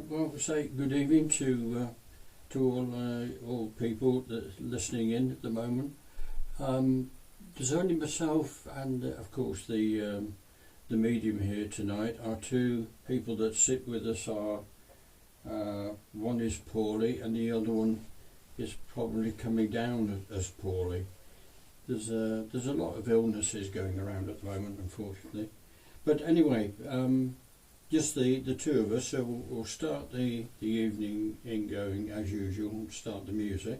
well, we say good evening to all people that are listening in at the moment. There's only myself and of course the medium here tonight. Our two people that sit with us are one is poorly and the other one is probably coming down as poorly. There's a lot of illnesses going around at the moment, unfortunately. But anyway, just the two of us, so we'll start the evening in going as usual. We'll start the music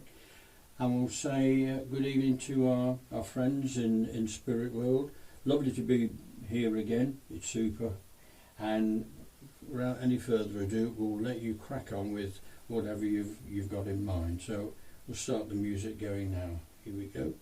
and we'll say good evening to our friends in Spirit World. Lovely to be here again, it's super. And without any further ado, we'll let you crack on with whatever you've got in mind. So we'll start the music going now. Here we go.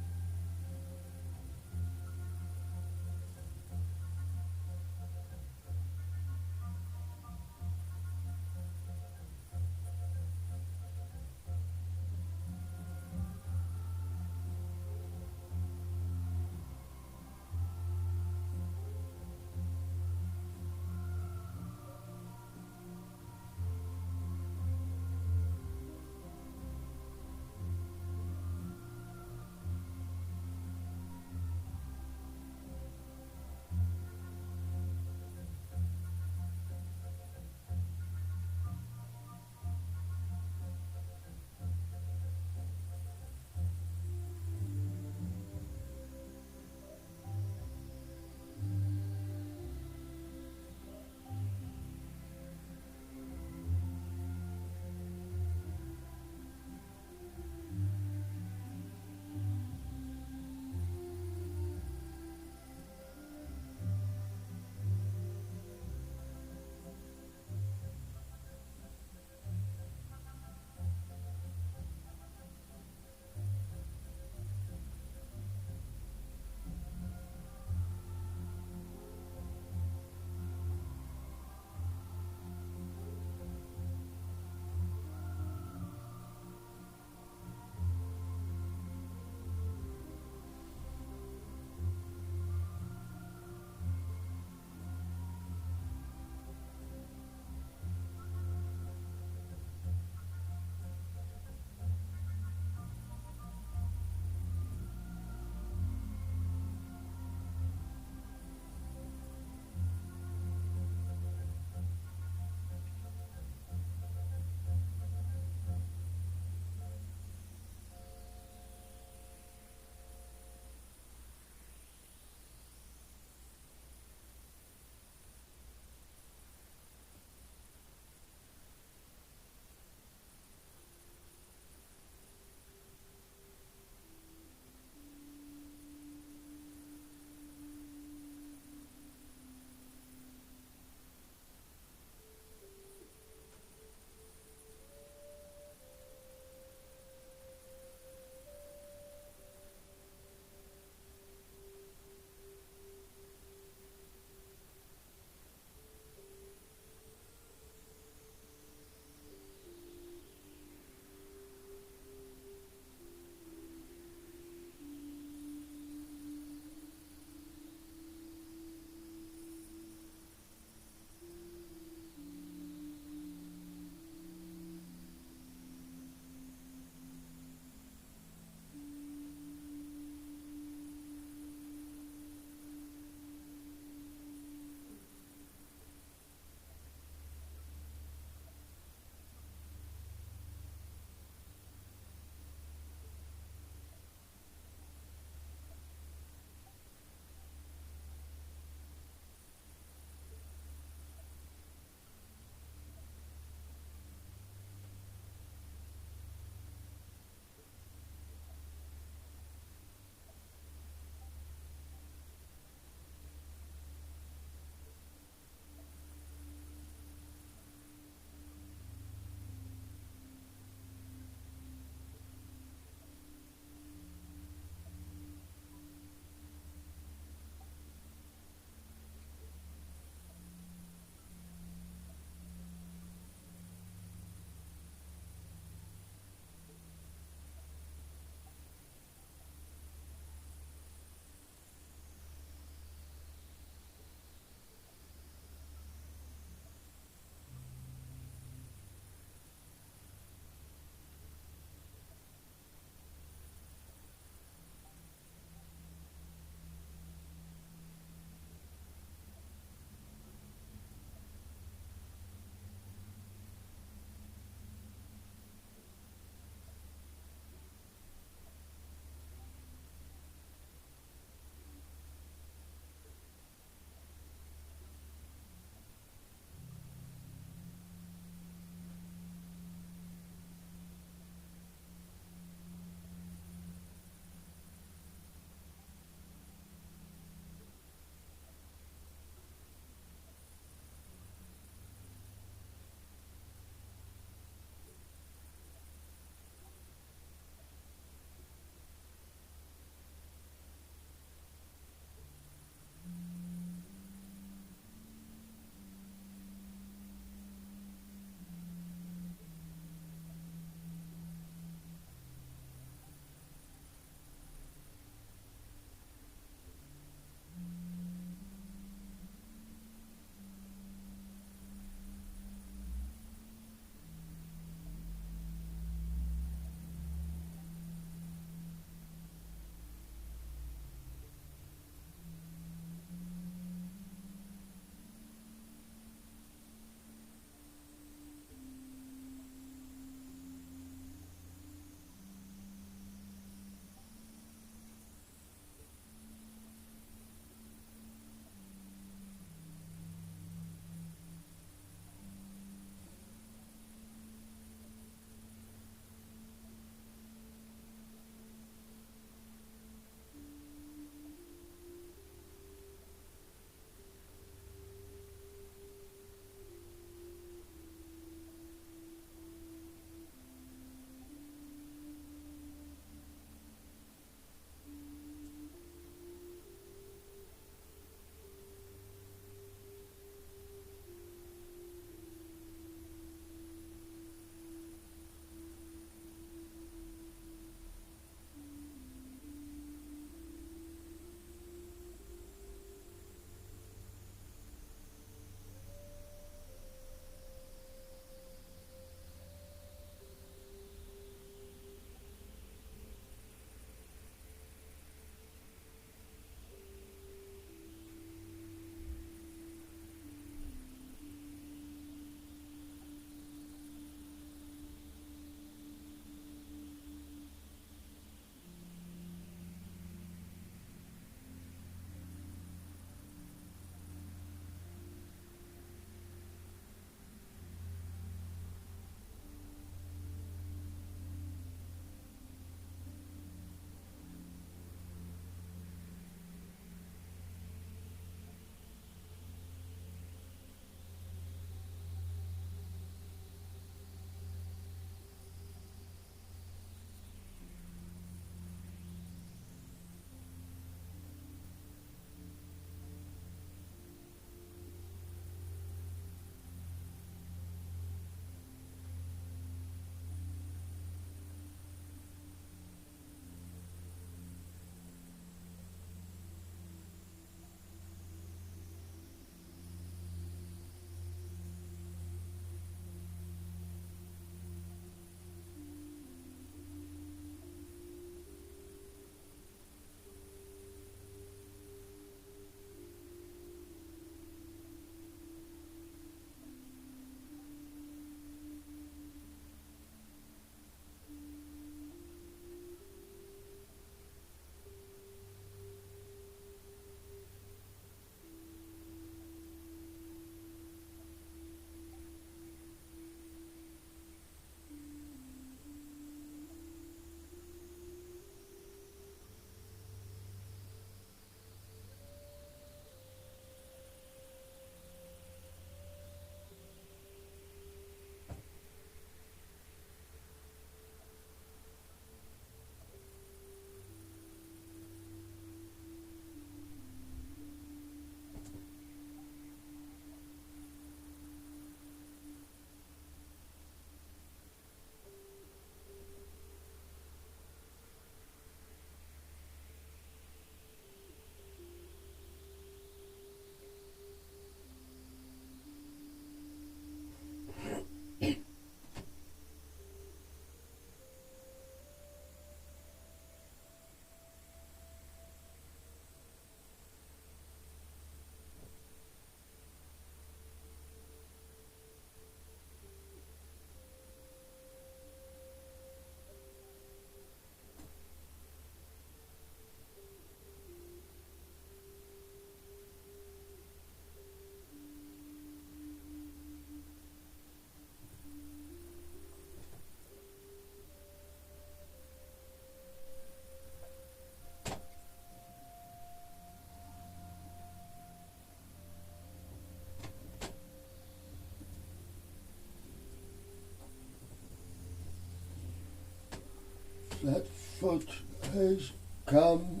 Flatfoot has come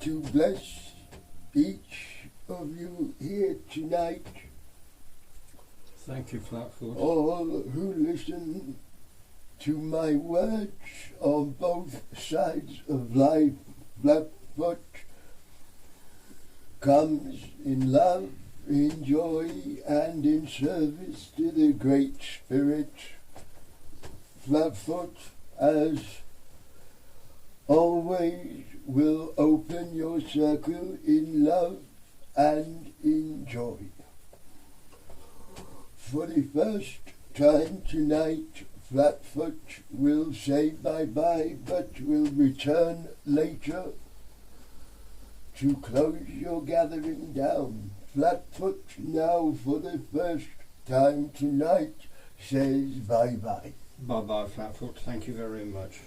to bless each of you here tonight. Thank you, Flatfoot. All who listen to my words on both sides of life. Flatfoot comes in love, in joy, and in service to the Great Spirit. Flatfoot, as always, will open your circle in love and in joy. For the first time tonight, Flatfoot will say bye-bye, but will return later to close your gathering down. Flatfoot now, for the first time tonight, says bye-bye. Bye-bye, Flatfoot. Thank you very much.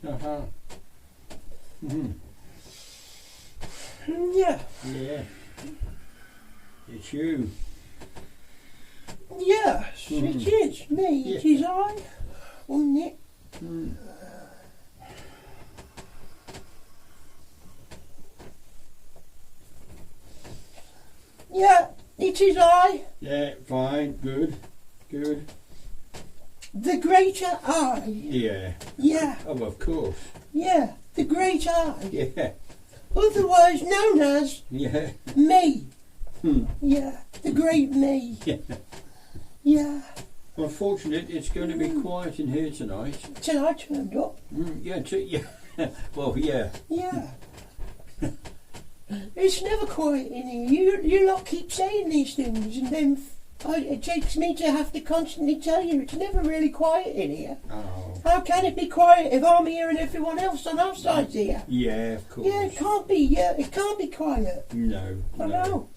Uh-huh. Mm-hmm. Yeah. Yeah. It's you. Yes, it is me. It is I. On it. Mm. Yeah, it is I. Yeah, fine, good, good. The greater I. Yeah. Yeah, Oh, of course. yeah. The great I. Yeah. Otherwise known as Yeah. me. Hmm. Yeah, the great me. Yeah. Yeah. Unfortunately, it's going to be quiet in here tonight. Till I turned up. Yeah, yeah. Well, yeah. Yeah. It's never quiet in here. You lot keep saying these things, and then it takes me to have to constantly tell you it's never really quiet in here. Oh. How can it be quiet if I'm here and everyone else on our side's here? Yeah, of course. Yeah, it can't be. Yeah, it can't be quiet. No. I know.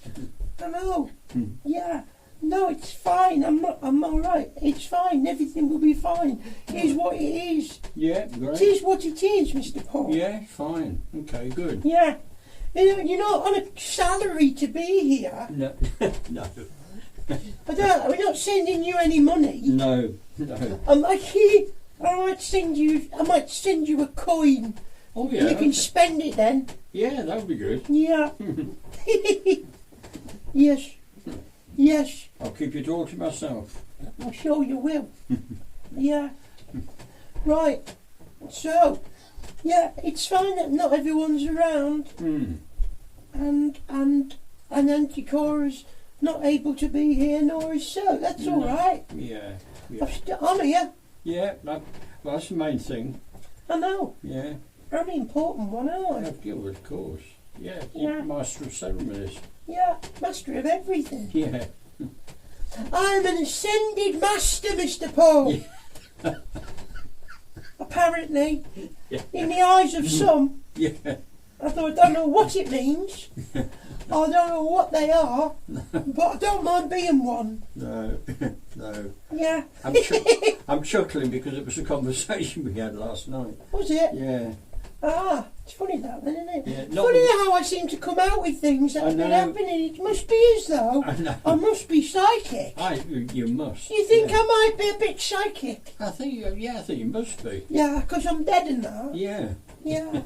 I know. Hmm. Yeah. No, it's fine. I'm all right. It's fine. Everything will be fine. It is what it is. Yeah, great. It is what it is, Mr. Paul. Yeah, fine. Okay, good. Yeah. You're not on a salary to be here. No. No. We're not sending you any money. No. No. I might send you a coin. Oh, yeah. You can spend it then. Yeah, that would be good. Yeah. Yes. Yes. I'll keep it all to myself. I'm sure you will. Yeah. Right. So, yeah, it's fine that not everyone's around, Hmm. and Anticora's not able to be here, nor is so. That's all right. Yeah. Yeah. I'm here. Yeah, well, that's the main thing. I know. Yeah. I'm the important one, aren't I? Yeah, of course. Yeah, Yeah. you're master of ceremonies. Yeah, master of everything. Yeah. I'm an ascended master, Mr. Paul. Yeah. Apparently, Yeah. in the eyes of some. Yeah. I don't know what it means. I don't know what they are, but I don't mind being one. No. No. Yeah. I'm chuckling because it was a conversation we had last night. Was it? Yeah. Ah, it's funny that then, isn't it? Yeah, It's not funny with- how I seem to come out with things that I have been know. happening. It must be as though I know. I must be psychic. You must. You think Yeah. I might be a bit psychic? I think you must be. Yeah, because I'm dead and that. Yeah. Yeah.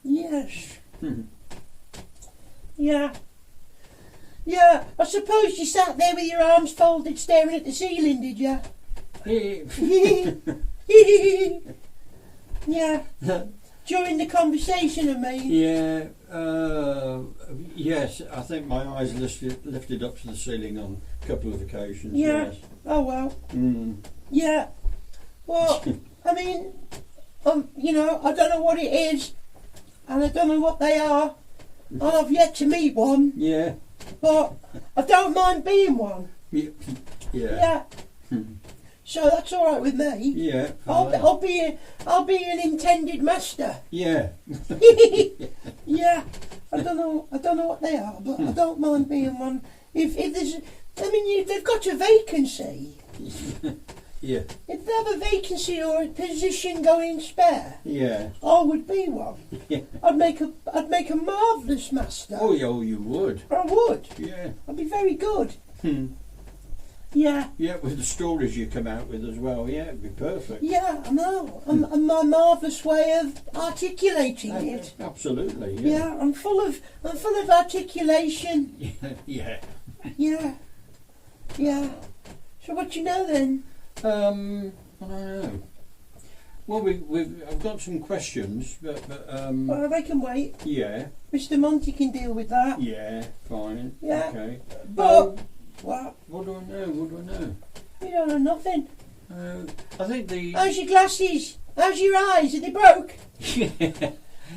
Yes. Hmm. Yeah. Yeah, I suppose you sat there with your arms folded staring at the ceiling, did you? Yeah. During the conversation, I mean. Yeah. Yes, I think my eyes lifted up to the ceiling on a couple of occasions. Yeah. Yes. Oh well. Mm. Yeah. Well, I mean, I don't know what it is, and I don't know what they are, and I've yet to meet one, Yeah. but I don't mind being one. Yeah. Yeah. Yeah. Hmm. So that's all right with me. Yeah. I'll be an intended master. Yeah. Yeah. I don't know what they are, but I don't mind being one. If there's, they've got a vacancy. Yeah. If they have a vacancy or a position going spare, Yeah. I would be one. Yeah. I'd make a marvellous master. Oh, yeah, oh, you would. I would. Yeah. I'd be very good. Hmm. Yeah. Yeah, with the stories you come out with as well. Yeah, it'd be perfect. Yeah, I know. And my marvellous way of articulating it. Absolutely. Yeah, Yeah. I'm full of articulation. Yeah. Yeah. Yeah. Yeah. So what you know then? I don't know. Well, I've got some questions, but Well, they can wait. yeah, Mr. Monty can deal with that. yeah, fine, Yeah. okay. But what? What do I know? What do I know? You don't know nothing. I think the How's your glasses? How's your eyes? Are they broke?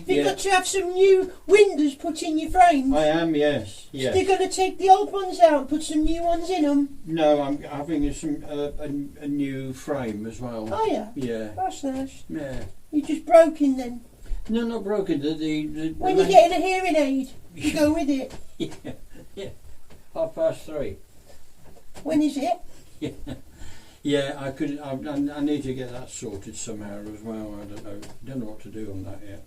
You've yeah, got to have some new windows put in your frames. I am. Yes, yes. They're going to take the old ones out and put some new ones in them. No, I'm having some a new frame as well. Oh yeah, Yeah, that's nice. yeah. You're just broken then. No, not broken. The When you're getting a hearing aid, you go with it. yeah, yeah. 3:30. When is it? Yeah, yeah. I could. I need to get that sorted somehow as well. I don't know what to do on that yet.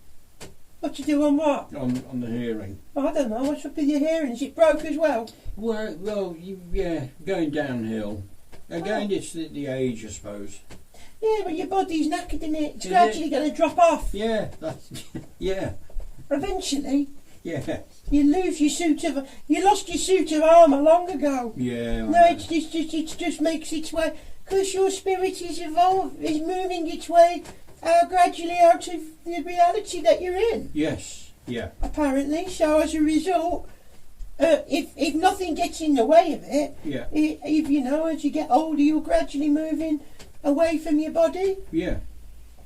What to do on what? On the hearing. I don't know. What's up with your hearing? Is it broke as well? Well, yeah, going downhill. Again, it's the age, I suppose. Yeah, but your body's knackered in it. It's Is gradually going to drop off. Yeah, that's yeah, Eventually, yeah, you lose your suit of. You lost your suit of armour long ago. yeah. No, it just makes its way because your spirit is moving its way gradually out of the reality that you're in. Yes, yeah, Apparently, so as a result, if nothing gets in the way of it, yeah, if you know, as you get older, you're gradually moving away from your body. yeah,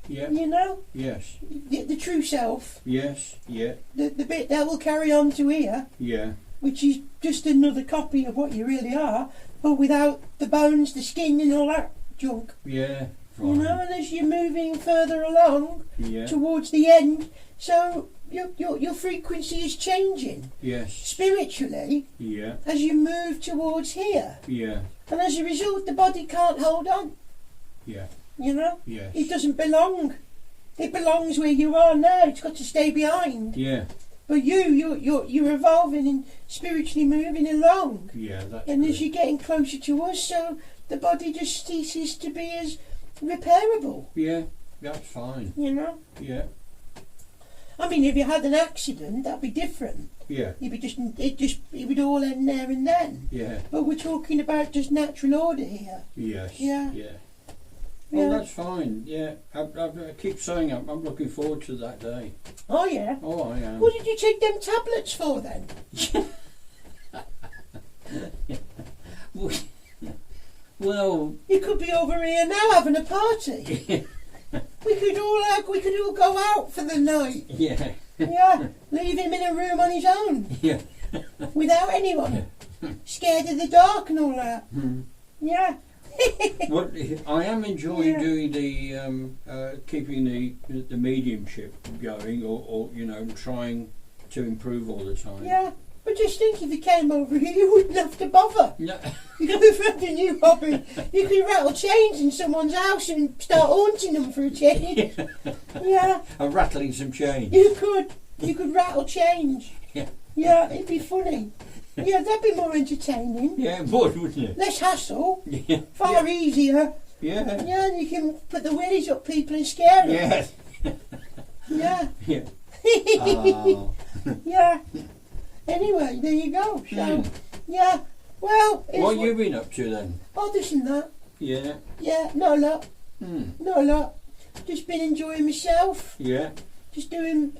yeah. You know, Yes, the true self, yes, yeah, the bit that will carry on to here, yeah, which is just another copy of what you really are, but without the bones, the skin, and all that junk. yeah. You know, and as you're moving further along Yeah. towards the end, so your frequency is changing Yes. spiritually Yeah. as you move towards here, Yeah. and as a result, the body can't hold on. Yeah. You know, Yes. it doesn't belong. It belongs where you are now. It's got to stay behind. Yeah. But you're evolving and spiritually moving along, Yeah. That's and good. as you're getting closer to us, so the body just ceases to be as repairable. Yeah. That's fine. You know. Yeah. I mean, if you had an accident, that'd be different. Yeah. It would all end there and then. Yeah. But we're talking about just natural order here. Yes. Yeah. Yeah. Yeah. Well, that's fine. Yeah. I keep saying I'm looking forward to that day. Oh yeah. Oh, I am. What did you take them tablets for then? Well. You could be over here now having a party. We could all go out for the night. Yeah. Yeah. Leave him in a room on his own Yeah. without anyone. Scared of the dark and all that. Hmm. Yeah. What I am enjoying Yeah. doing the keeping the mediumship going, or you know, trying to improve all the time. Yeah. But just think, if you came over here, you wouldn't have to bother. No. You could have a new hobby. You could rattle chains in someone's house and start haunting them for a change. Yeah, I'm rattling some chains. you could. You could rattle chains. Yeah. Yeah, it'd be funny. Yeah, that'd be more entertaining. Yeah, it would, wouldn't it? Less hassle. Yeah. Far easier. Yeah. Yeah, and you can put the willies up people and scare them. Yeah. Yeah. Yeah. Oh. Yeah. Anyway, there you go. So, Mm. yeah. Well, it's What you been up to then? oh, this and that. Yeah. Yeah, not a lot. Hmm. Not a lot. Just been enjoying myself. Yeah. Just doing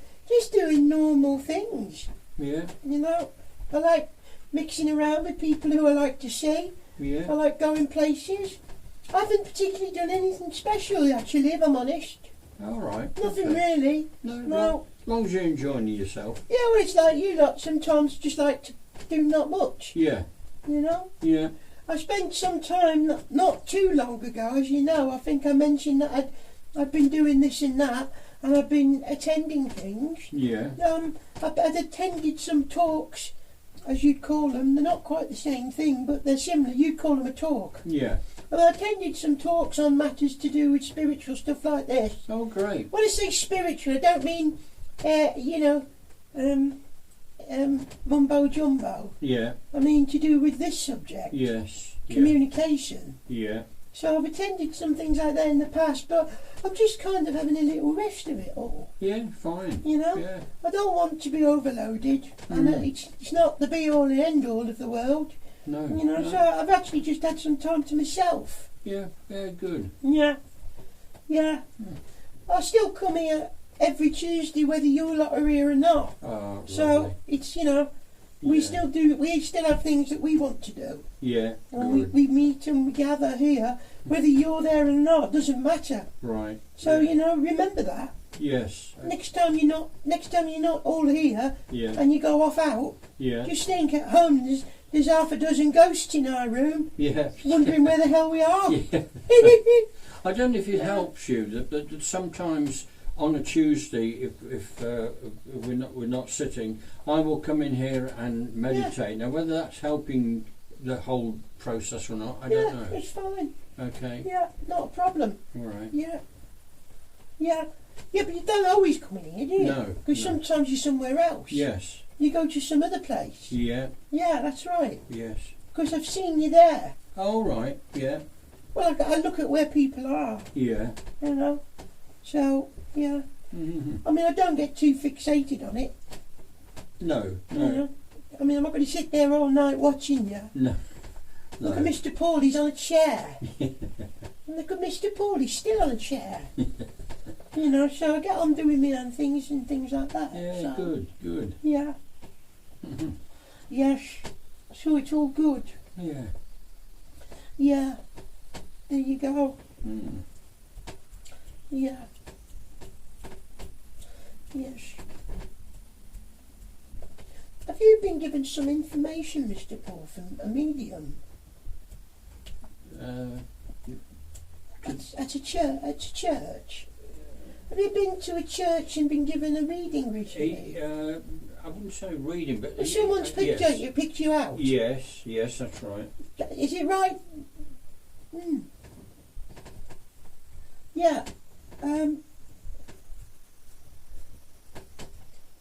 normal things. Yeah. You know, I like mixing around with people who I like to see. I Yeah. like going places. I haven't particularly done anything special, actually, if I'm honest. All right. Nothing okay. really. No. No. As long as you're enjoying yourself. Yeah, well, it's like you lot sometimes just like to do not much. Yeah. You know. Yeah. I spent some time not too long ago, as you know. I think I mentioned that I'd been doing this and that, and I've been attending things. Yeah. I'd attended some talks, as you'd call them. They're not quite the same thing, but they're similar. You'd call them a talk. Yeah. I attended some talks on matters to do with spiritual stuff like this. Oh, great. When I say spiritual, I don't mean, mumbo jumbo. Yeah. I mean to do with this subject. Yes. Communication. Yeah. So I've attended some things like that in the past, but I'm just kind of having a little rest of it all. Yeah, fine. You know? Yeah. I don't want to be overloaded. And it's not the be all and end all of the world. No. You know, no. so I've actually just had some time to myself. Yeah, yeah, good. Yeah. Yeah. I still come here every Tuesday whether you lot are here or not. Oh, So lovely. it's, you know, we Yeah. still have things that we want to do. Yeah, And good. we meet and we gather here, whether you're there or not, doesn't matter. Right. So, yeah. you know, remember that. Yes. Next time you're not all here Yeah. and you go off out, Yeah. just think at home there's half a dozen ghosts in our room, Yeah. wondering where the hell we are. Yeah. I don't know if it helps you that sometimes on a Tuesday, if we're not sitting, I will come in here and meditate. Now, whether that's helping the whole process or not, I don't know. It's fine. Okay. Yeah, not a problem. All right. Yeah. Yeah. Yeah, but you don't always come in here, do you? No, Because no. sometimes you're somewhere else. Yes. You go to some other place. Yeah. Yeah, that's right. Yes. Because I've seen you there. All right. Yeah. Well, I look at where people are, Yeah. you know. So, yeah. Mm-hmm. I mean, I don't get too fixated on it. No. You No. know? I mean, I'm not going to sit there all night watching you. No. Look at Mr. Paul, he's on a chair. And look at Mr. Paul, he's still on a chair. You know, so I get on doing my own things and things like that. Yeah. So, Good. Good. Yeah. Yes. So it's all good. Yeah. Yeah. There you go. Mm. Yeah. Yes. Have you been given some information, Mr. Paul, from a medium at a church? Have you been to a church and been given a reading recently? I wouldn't say reading, but Well, someone's picked you out. Yes. Yes. That's right. Is it right? Hmm. Yeah.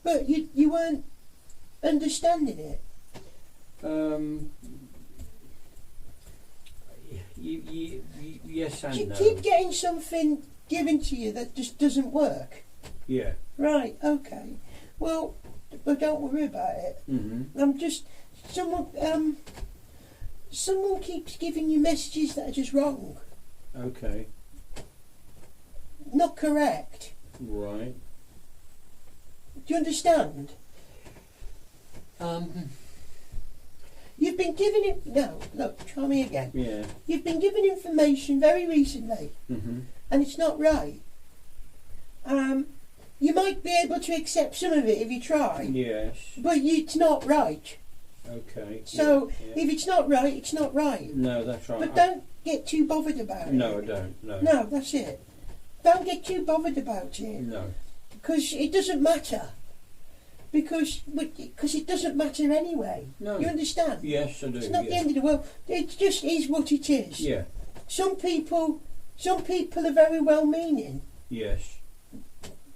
But you weren't understanding it. Yes and You no. keep getting something given to you that just doesn't work. Yeah. Right, okay. Well, but don't worry about it. Mm-hmm. I'm just someone keeps giving you messages that are just wrong. Okay. Not correct. Right. Do you understand? You've been given it. No, look, try me again. Yeah. You've been given information very recently, Mm-hmm. and it's not right. You might be able to accept some of it if you try, Yes. but it's not right. Okay. So yeah. if it's not right, it's not right. No, that's right. But don't get too bothered about it. No, I don't. No. No, that's it. Don't get too bothered about it, No. because it doesn't matter. Because it doesn't matter anyway. No. You understand? Yes, I do. It's not the yeah. end of the world. It just is what it is. Yeah. Some people are very well meaning. Yes.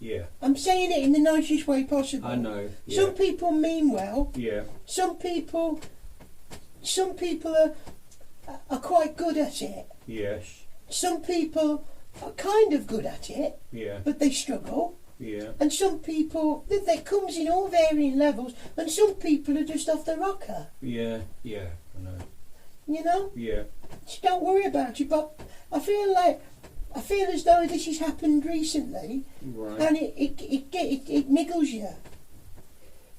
Yeah. I'm saying it in the nicest way possible. I know. Yeah. Some people mean well. Yeah. Some people are quite good at it. Yes. Some people are kind of good at it, Yeah. but they struggle. Yeah. And some people, that comes in all varying levels, and some people are just off the rocker, Yeah. Yeah. I know. you know? Yeah. Just don't worry about it, but I feel as though this has happened recently, Right. and it niggles you.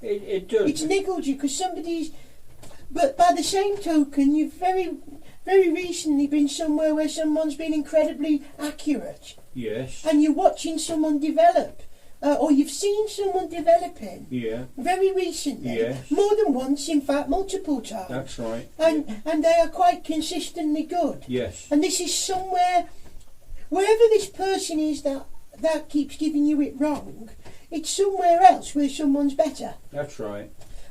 It does. It's niggled you because somebody's. But by the same token, you've very, very recently been somewhere where someone's been incredibly accurate, Yes. and you're watching someone develop, or you've seen someone developing Yeah. very recently, Yes. more than once, in fact, multiple times, That's right. and they are quite consistently good. Yes. And this is somewhere, wherever this person is that keeps giving you it wrong, it's somewhere else where someone's better. That's right.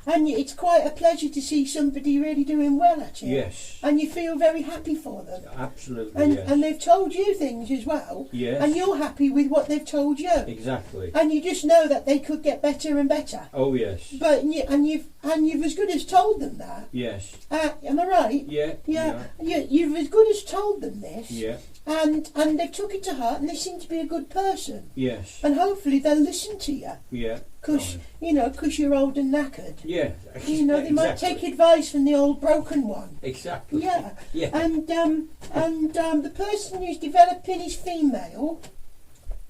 and it's quite a pleasure to see somebody really doing well at it. Yes. And you feel very happy for them. Absolutely. And yes. and they've told you things as well. Yes. And you're happy with what they've told you. Exactly. And you just know that they could get better and better. Oh yes. But you've as good as told them that. Yes. Am I right? Yeah. Yeah. You've as good as told them this. Yeah. And they took it to heart, and they seem to be a good person. Yes. And hopefully they'll listen to you. Yeah. Because you're old and knackered. Yeah. You know, they might take advice from the old broken one. Exactly. Yeah. Yeah. And the person who's developing is female.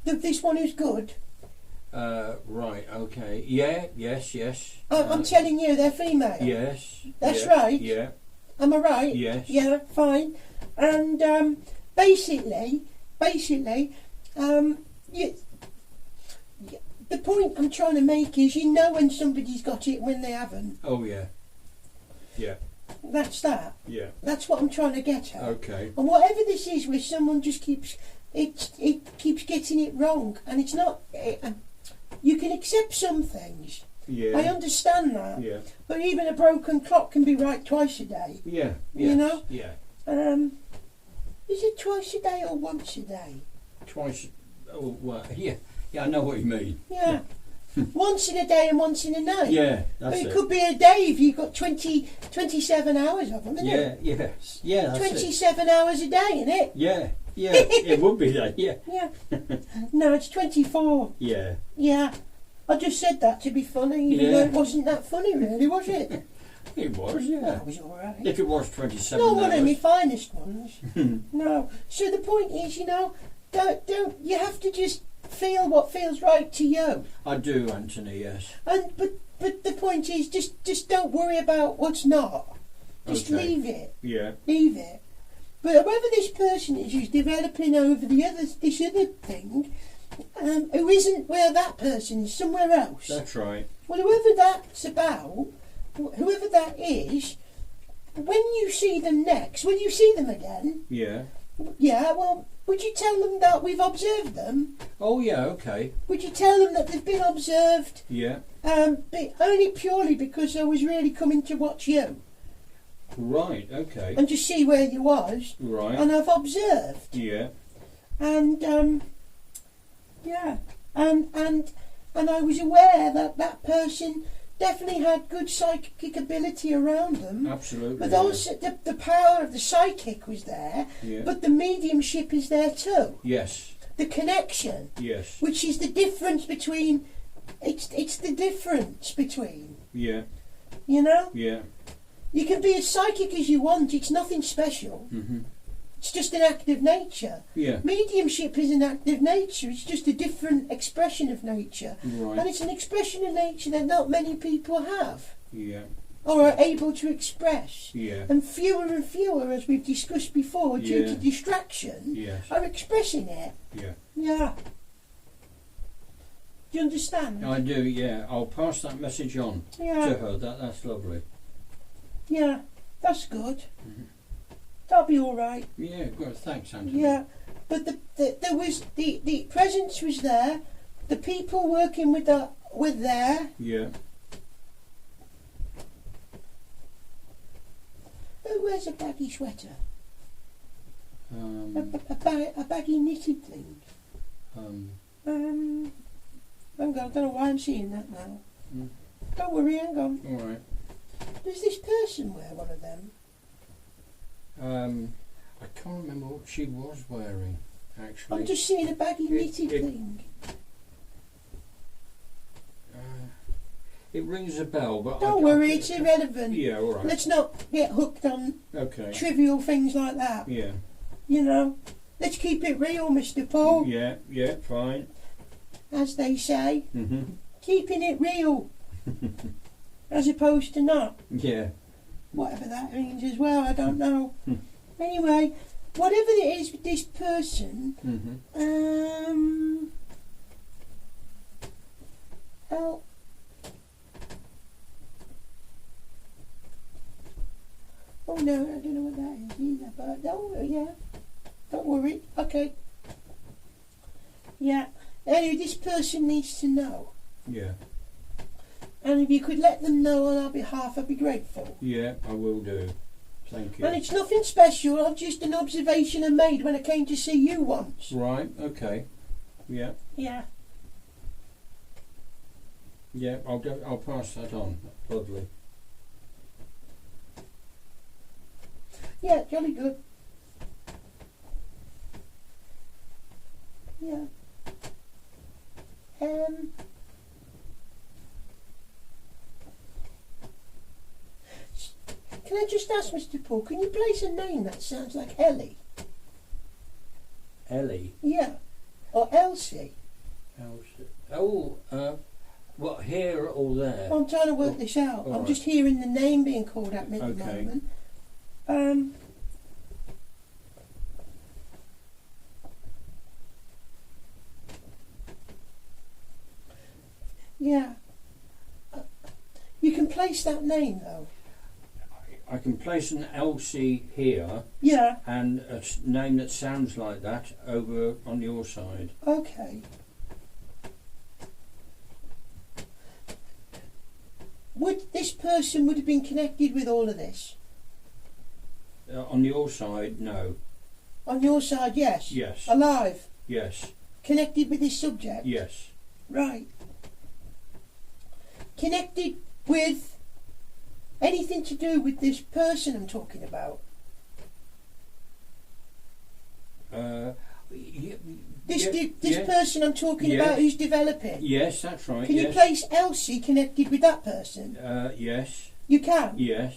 This one who's good. Right. Okay. Yeah. Yes. Yes. I'm telling you, they're female. Yes. That's yeah, right. Yeah. Am I right? Yes. Yeah. Fine. And basically, the point I'm trying to make is, you know when somebody's got it, when they haven't. Oh yeah. Yeah. That's that. Yeah. That's what I'm trying to get at. Okay. And whatever this is, where someone just keeps getting it wrong, and it's not. You can accept some things. Yeah. I understand that. Yeah. But even a broken clock can be right twice a day. Yeah. You know. Yeah. Is it twice a day or once a day? Twice. Oh well. Yeah. Yeah. I know what you mean. Yeah. Once in a day and once in a night. Yeah. That's But it. it could be a day if you've got 27 hours of them, isn't it? Yeah. Yes. Yeah. That's it. 27 hours a day, isn't it? Yeah. Yeah. It would be that. Yeah. Yeah. No, it's 24. Yeah. Yeah. I just said that to be funny, even though it wasn't that funny, really, was it? It was. Yeah. That was all right. If it was 27 Not one of my hours. finest ones. No. So the point is, you know, don't you have to just feel what feels right to you. I do, Anthony. Yes. And but the point is, just don't worry about what's not. Just Okay. leave it. Yeah. Leave it. But whoever this person is who's developing over this other thing, who isn't where that person is, somewhere else. That's right. Well, whoever that's about, whoever that is, when you see them next, when you see them again, Yeah. yeah, well, would you tell them that we've observed them? Oh yeah. Okay. Would you tell them that they've been observed? Yeah. But only purely because I was really coming to watch you Right. Okay. and to see where you was, Right. and I've observed, Yeah. and yeah, and I was aware that that person definitely had good psychic ability around them. Absolutely. But yeah. also the power of the psychic was there, Yeah. but the mediumship is there too. Yes. The connection, Yes. which is the difference between, it's the difference between, Yeah. you know? Yeah. You can be as psychic as you want, it's nothing special. Mhm. It's just an act of nature. Yeah. Mediumship is an act of nature, it's just a different expression of nature. Right. And it's an expression of nature that not many people have, Yeah. or are able to express. Yeah. And fewer, as we've discussed before, due to Yeah. distraction, Yes. are expressing it. Yeah. Yeah. Do you understand? I do. Yeah. I'll pass that message on Yeah. to her. That's lovely. Yeah. That's good. Mhm. That'll be all right. Yeah. Good. Thanks, Anthony. Yeah. But there was the presence was there. The people working with were there. Yeah. Who wears a baggy sweater? Um. A baggy knitted thing. Hang on, I don't know why I'm seeing that now. Mm. Don't worry, hang on. All right. Does this person wear one of them? I can't remember what she was wearing. Actually. I'm just seeing a baggy knitted thing. It rings a bell, but Don't worry, it's irrelevant. Yeah. All right. Let's not get hooked on Okay. trivial things like that. Yeah. You know, let's keep it real, Mr. Paul, Yeah. Yeah. Fine. as they say. Mhm. Keeping it real, as opposed to not. Yeah. Whatever that means as well, I don't know. Hmm. Anyway, whatever it is with this person, Mhm. oh, oh no, I don't know what that is either, but don't worry, okay. Yeah, anyway, this person needs to know. Yeah. And if you could let them know on our behalf, I'd be grateful. Yeah, I will do. Thank you. And it's nothing special, I've just an observation I made when I came to see you once. Right, okay. Yeah. Yeah. Yeah, I'll pass that on. Lovely. Yeah, jolly good. Yeah. Can I just ask, Mr. Paul, can you place a name that sounds like Ellie? Ellie. Yeah. Or Elsie? Elsie. Oh, what, here or there? I'm trying to work this out. All I'm right. just hearing the name being called at me at the Okay. moment. Yeah. You can place that name though. I can place an Elsie here Yeah. and a name that sounds like that over on your side. Okay. Would this person would have been connected with all of this? On your side, no. On your side, yes. Yes. Alive. Yes. Connected with this subject. Yes. Right. Connected with anything to do with this person I'm talking about. This person I'm talking Yes. about who's developing. Yes, that's right. Can you yes. place Elsie connected with that person? Yes. You can. Yes.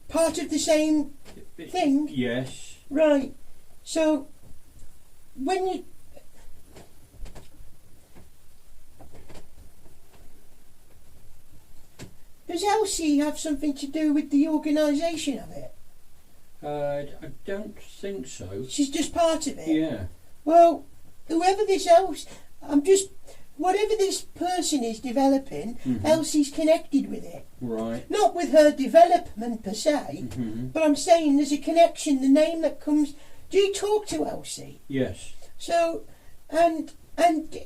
Part of the same thing. Yes. Right. So when you does Elsie have something to do with the organisation of it? I don't think so. She's just part of it. Yeah. Well, whoever this whatever this person is developing, Elsie's connected with it. Right. Not with her development per se, but I'm saying there's a connection, the name that comes. Do you talk to Elsie? Yes. So, and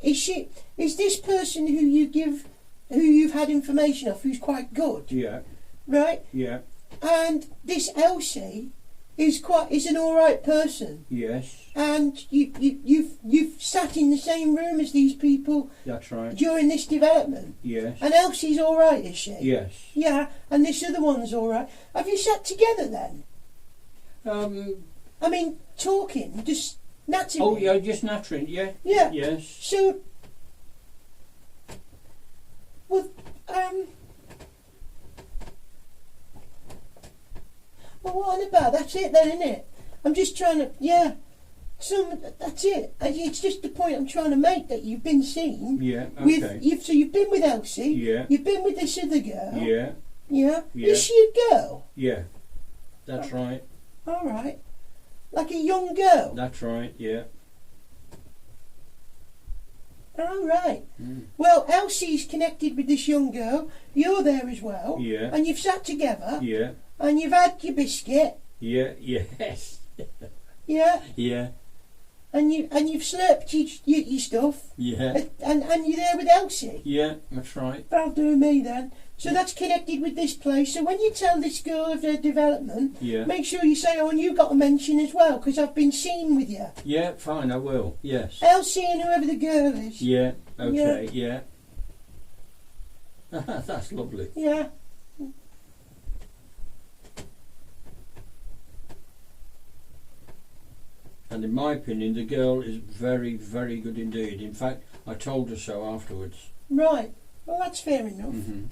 is this person who you've had information of, who's quite good, Yeah. right? Yeah. And this Elsie is an all right person, Yes. and you've sat in the same room as these people That's right. during this development, Yes. and Elsie's all right, is she? Yes. Yeah, and this other one's all right. Have you sat together then? I mean, talking, just naturally. Oh yeah, just nattering. Yeah. Yeah. Yes. So, well, well, what on about? That's it then, isn't it? I'm just trying to, yeah. That's it. It's just the point I'm trying to make, that you've been seen. Yeah. Okay. You've been with Elsie. Yeah. You've been with this other girl. Yeah. Yeah. Yeah. Is she a girl? Yeah. That's right. All right. Like a young girl. That's right. Yeah. All right. Mm. Well, Elsie's connected with this young girl. You're there as well. Yeah. And you've sat together. Yeah. And you've had your biscuit. Yeah. Yes. Yeah. Yeah. And you've slurped your stuff. Yeah. And you're there with Elsie. Yeah. That's right. That'll do me then. So that's connected with this place. So when you tell this girl of their development, Yeah. make sure you say, oh, and you got to mention as well, because I've been seen with you. Yeah. Fine. I will. Yes. Elsie and whoever the girl is. Yeah. Okay. Yeah. That's lovely. Yeah. And in my opinion, the girl is very, very good indeed. In fact, I told her so afterwards. Right. Well, that's fair enough. Mm-hmm.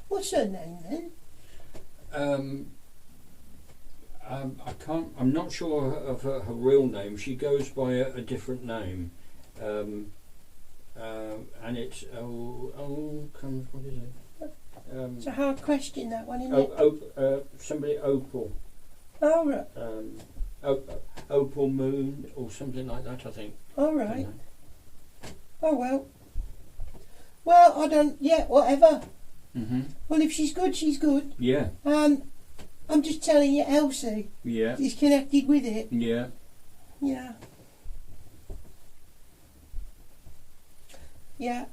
What's her name then? I'm not sure of her real name. She goes by a different name, and it's what is it? It's a hard question, that one, isn't it? Somebody Opal, All right. Opal Moon or something like that. I think. All right. Oh well. Well, I don't. Yeah, whatever. Mm-hmm. Well, if she's good, she's good. Yeah. I'm just telling you, Elsie Yeah. is connected with it. Yeah. Yeah. Yeah.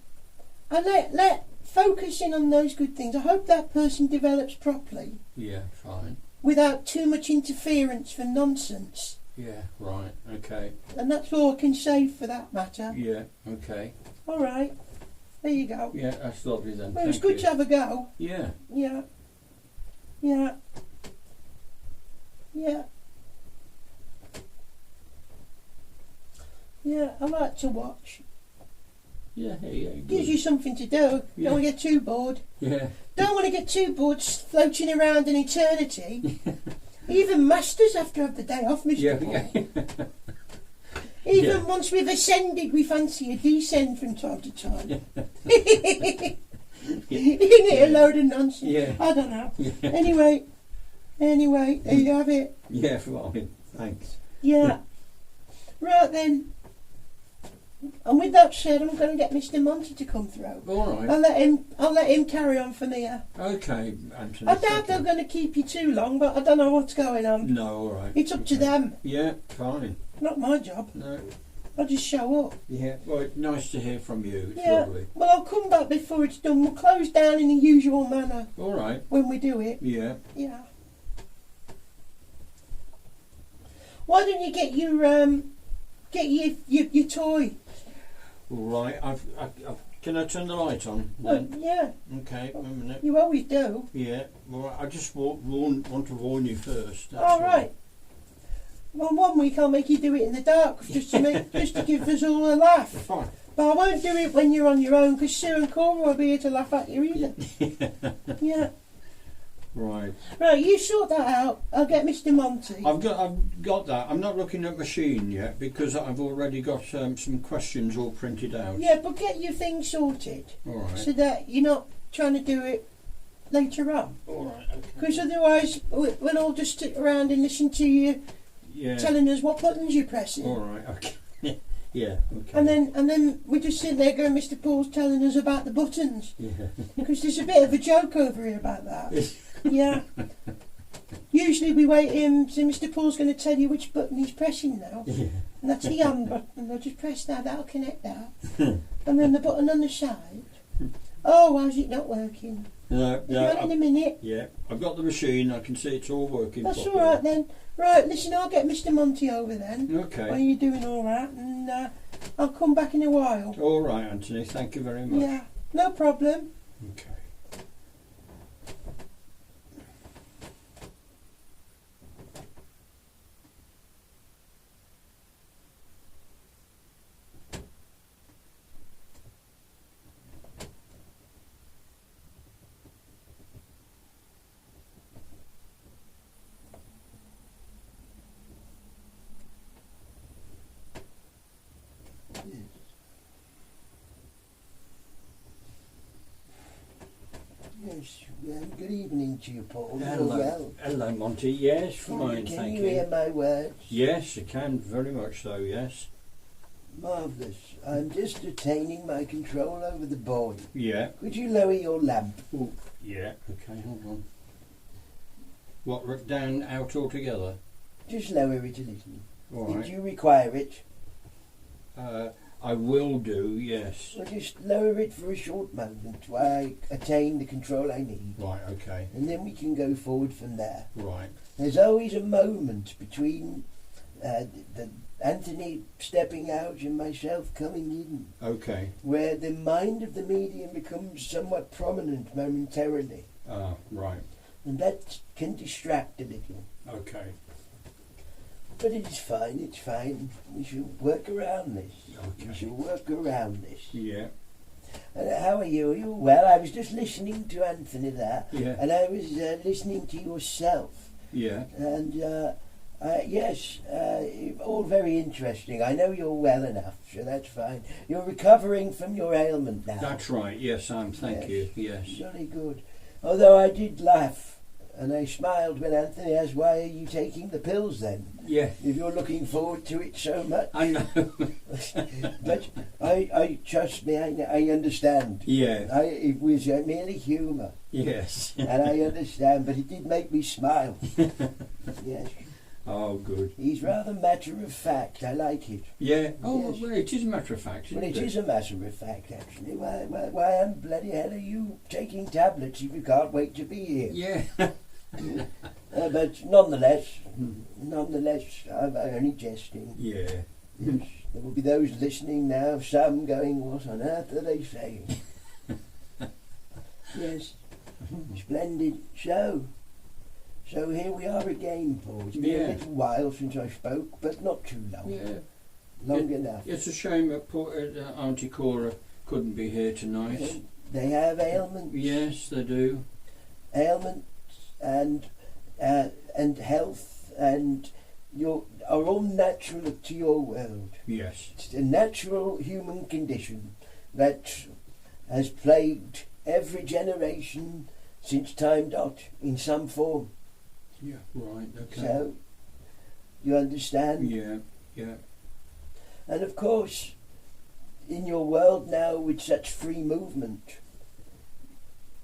And let focusing on those good things. I hope that person develops properly. Yeah, fine. Without too much interference from nonsense. Yeah, right, okay. And that's all I can say for that matter. Yeah, okay. All right. There you go. Yeah, that's lovely then. Well, it was Thank good you. to have a go. Yeah. Yeah. Yeah. Yeah. Yeah, I like to watch. Yeah, yeah. Gives Good. you something to do. Yeah. Don't want to get too bored. Yeah. Don't want to get too bored floating around in eternity. Even masters have to have the day off, Mr. Yeah, Paul. yeah. Even once we've ascended, we fancy a descend from time to time. Isn't it a load of nonsense? Yeah. I don't know. Yeah. Anyway, there you have it. Yeah, fine. Thanks. Yeah. Right then. And with that said, I'm going to get Mr. Monty to come through. All right. I'll let him carry on from here. Okay, Anthony. I doubt thank they're you. going to keep you too long, but I don't know what's going on. No, all right. It's up to them. Yeah, fine. Not my job. No. I just show up. Yeah. Well, nice to hear from you. It's Yeah. lovely. Well, I'll come back before it's done. We'll close down in the usual manner All right. when we do it. Yeah. Yeah. Why don't you get your toy? All right. I've can I turn the light on Well, then? yeah, Okay. A minute. you always do. Yeah. Well, I just want to warn you first. That's All right. Well, one week I'll make you do it in the dark just to give us all a laugh. Fine. But I won't do it when you're on your own because Sue and Cora will be here to laugh at you either. Yeah. Right. Right, you sort that out. I'll get Mr. Monty. I've got that. I'm not looking at machine yet because I've already got some questions all printed out. Yeah, but get your thing sorted All right. so that you're not trying to do it later on. All right. Okay. Because otherwise we'll all just sit around and listen to you Yeah. telling us what buttons you're pressing. All right. Okay. Yeah. Okay. And then we just sit there going, Mr. Paul's telling us about the buttons. Yeah. Because there's a bit of a joke over here about that. Yeah. Usually we wait him, so Mr. Paul's going to tell you which button he's pressing now. Yeah. And that's the on button. I'll just press that, that'll connect that. And then the button on the side. Oh, why's it not working? No. Right in a minute. Yeah. I've got the machine. I can see it's all working. That's properly. alright then. Right, listen, I'll get Mr. Monty over then. Okay. While you're doing all that, and I'll come back in a while. All right, Anthony. Thank you very much. Yeah, no problem. Okay. Yes, good evening to you, Paul. You're Hello. well. Hello, Monty. Yes, fine. Can Thank you you. hear my words? Yes, I can. Very much so. Yes. Marvellous. I'm just attaining my control over the board. Yeah. Could you lower your lamp? Oh, yeah. Okay. Hold on. What? Down out altogether? Just lower it a little. All Did right. you require it? I will do. Yes. Well, just lower it for a short moment while I attain the control I need. Right. Okay. And then we can go forward from there. Right. There's always a moment between the Anthony stepping out and myself coming in, Okay. where the mind of the medium becomes somewhat prominent momentarily, Right. and that can distract a little. Okay. But it's fine, it's fine. We shall work around this. We Okay. shall work around this. Yeah. How are you? Are you well? I was just listening to Anthony there, Yeah. and I was listening to yourself. Yeah. And yes, all very interesting. I know you're well enough, so that's fine. You're recovering from your ailment now. That's right. Yes, thank you. Yes. Very good. Although I did laugh, and I smiled when Anthony asked, "Why are you taking the pills then? Yeah. If you're looking forward to it so much." I know. But I trust me, I understand. Yeah. It was merely humour, Yes. and I understand, but it did make me smile. Yes. Oh, good. He's rather matter of fact. I like it. Yeah. Oh, Yes. well, it is a matter of fact, isn't Well, it it? is a matter of fact, actually. Why in bloody hell are you taking tablets if you can't wait to be here? Yeah. But nonetheless, I'm only jesting. Yeah. Yes, there will be those listening now, some going, what on earth are they saying? Yes, splendid. So here we are again, Paul. It's been a little while since I spoke, but not too long. Yeah. Long enough. It's a shame that Auntie Cora couldn't be here tonight. They have ailments. Yes, they do. Ailments and health and are all natural to your world. Yes. It's a natural human condition that has plagued every generation since time dot in some form. Yeah, right, okay. So, you understand? Yeah, yeah. And of course, in your world now with such free movement,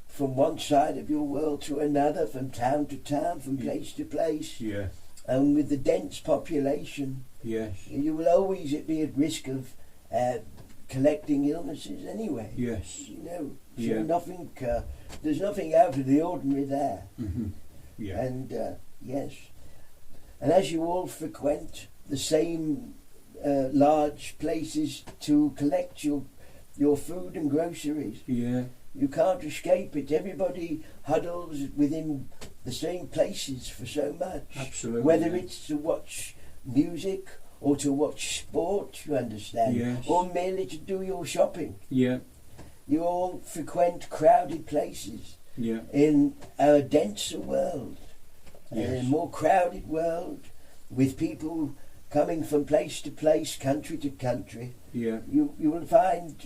from one side of your world to another, from town to town, from place to place, Yeah. and with the dense population, Yes. you will always be at risk of collecting illnesses anyway. Yes. You know, so Yeah. there's nothing out of the ordinary there. Mm-hmm. Yeah. And yes, and as you all frequent the same large places to collect your food and groceries, Yeah. you can't escape it. Everybody huddles within the same places for so much. Absolutely. Whether it's to watch music or to watch sport, you understand, Yes. or merely to do your shopping. Yeah. You all frequent crowded places Yeah. in a denser world, Yes. a more crowded world, with people coming from place to place, country to country. Yeah. You will find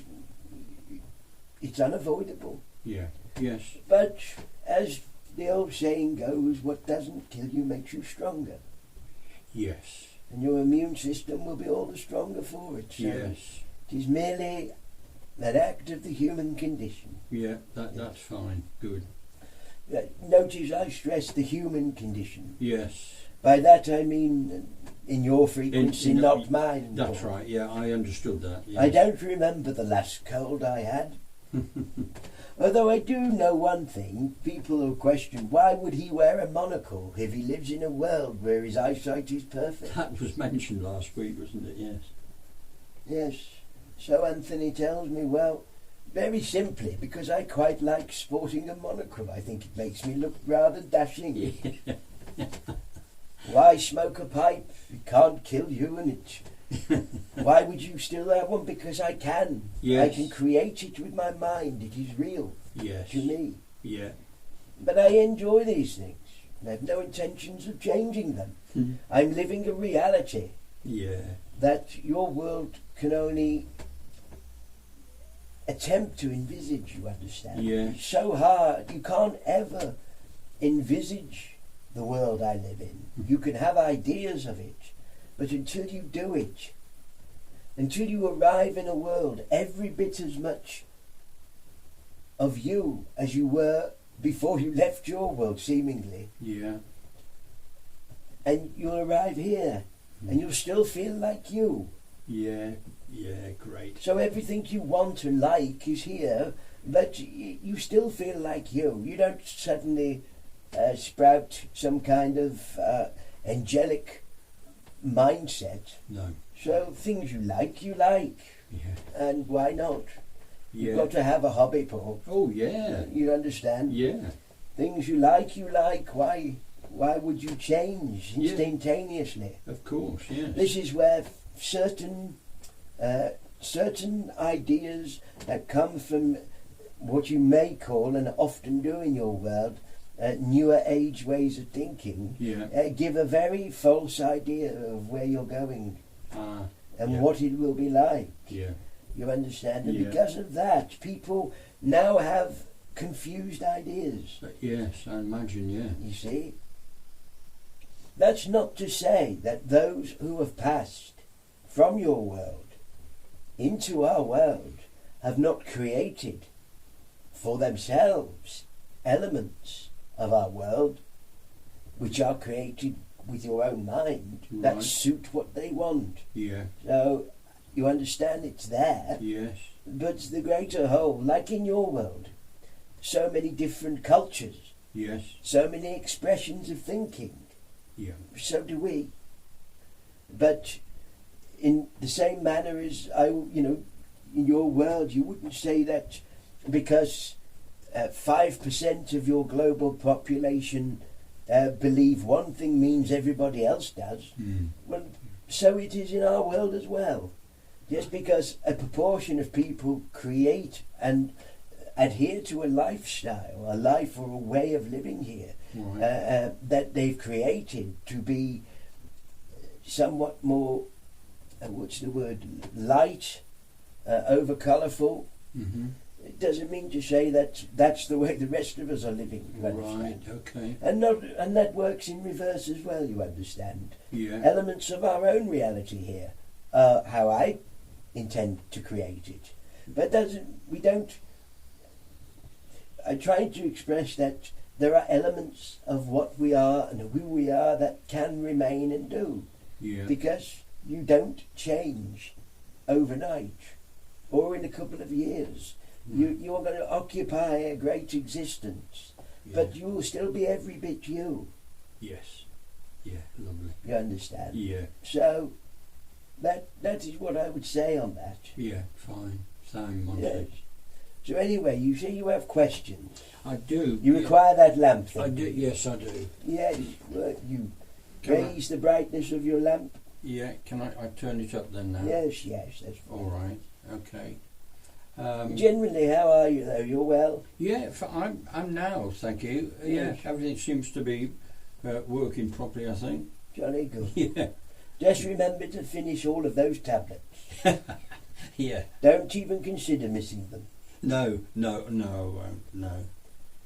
it's unavoidable. Yeah. Yes. But as the old saying goes, what doesn't kill you makes you stronger. Yes. And your immune system will be all the stronger for it. So Yes. it is merely an act of the human condition. Yeah. That's fine. Good. Notice I stress the human condition. Yes. By that I mean in your frequency, In- not mine. That's Paul. right. Yeah, I understood that. Yes. I don't remember the last cold I had. Although I do know one thing, people will question, why would he wear a monocle if he lives in a world where his eyesight is perfect? That was mentioned last week, wasn't it? Yes. Yes. So Anthony tells me, well, very simply, because I quite like sporting a monocle. I think it makes me look rather dashing. Yeah. Why smoke a pipe? It can't kill you, and it. Why would you still have one? Because I can. Yes. I can create it with my mind. It is real Yes. to me. Yeah. But I enjoy these things. I have no intentions of changing them. Hmm. I'm living a reality Yeah. that your world can only attempt to envisage, you understand? Yes. It's so hard. You can't ever envisage the world I live in. You can have ideas of it, but until you do it, until you arrive in a world every bit as much of you as you were before you left your world, seemingly, Yeah. and you'll arrive here, and you'll still feel like you. Yeah. Yeah. Great. So everything you want and like is here, but you still feel like you. You don't suddenly sprout some kind of angelic mindset. No. So things you like, Yeah. And why not? Yeah. You've got to have a hobby, Paul. Oh yeah. You understand? Yeah. Things you like. Why would you change Yeah. instantaneously? Of course. Yes. This is where certain ideas that come from what you may call, and often do in your world, newer age ways of thinking, Yeah. give a very false idea of where you're going and yeah. what it will be like. Yeah. You understand? And Yeah. because of that, people now have confused ideas. Yes. I imagine. Yeah. You see? That's not to say that those who have passed from your world into our world have not created for themselves elements of our world which are created with your own mind that Right. suit what they want. Yeah. So you understand it's there, Yes. but the greater whole, like in your world, so many different cultures, Yes. so many expressions of thinking. Yeah. So do we. But in the same manner as in your world, you wouldn't say that because 5% of your global population believe one thing means everybody else does. Mm. Well, so it is in our world as well. Just because a proportion of people create and adhere to a lifestyle, a life or a way of living here, Right. that they've created to be somewhat more, what's the word, light, over colourful. Mm-hmm. It doesn't mean to say that that's the way the rest of us are living. You Right. understand? Okay. And that works in reverse as well. You understand? Yeah. Elements of our own reality here are how I intend to create it, but I'm trying to express that there are elements of what we are and who we are that can remain and do, Yeah. because you don't change overnight or in a couple of years. You are going to occupy a great existence, Yeah. but you will still be every bit you. Yes. Yeah. Lovely. You understand? Yeah. So that is what I would say on that. Yeah. Fine. Same, Monty. Yes. So anyway, you say you have questions. I do. You yeah. require that lamp thing. I do. Yes, I do. Yes. Well, you Can I- raise the brightness of your lamp. Yeah. Can I turn it up then now? Yes. That's fine. All right. Okay. Generally, how are you though? You're well? Yeah. I'm now. Thank you. Yeah. Yes. Everything seems to be working properly. I think. Jolly good. Yeah. Just remember to finish all of those tablets. Yeah. Don't even consider missing them. No.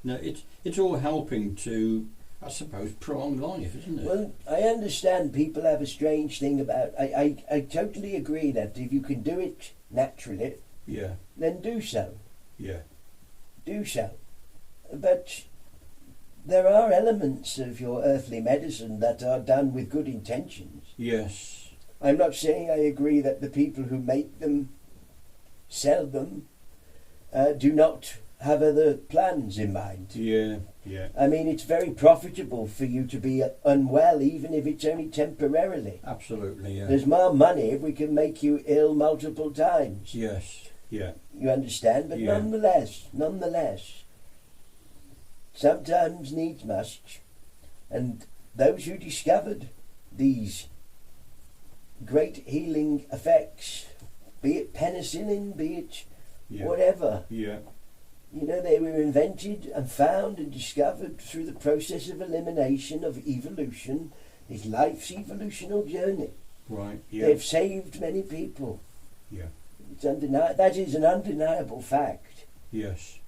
It's all helping to, I suppose, prolong life, isn't it? Well, I understand people have a strange thing about. I totally agree that if you can do it naturally, Yeah. then do so. Yeah. Do so. But there are elements of your earthly medicine that are done with good intentions. Yes. I'm not saying I agree that the people who make them, sell them, do not have other plans in mind. Yeah. Yeah. I mean, it's very profitable for you to be unwell, even if it's only temporarily. Absolutely. Yeah. There's more money if we can make you ill multiple times. Yes. Yeah. You understand? But Yeah. nonetheless, sometimes needs must. And those who discovered these great healing effects, be it penicillin, be it Yeah. whatever, Yeah. they were invented and found and discovered through the process of elimination of evolution. It's life's evolutional journey. Right. Yeah. They've saved many people. Yeah. That is an undeniable fact. Yes.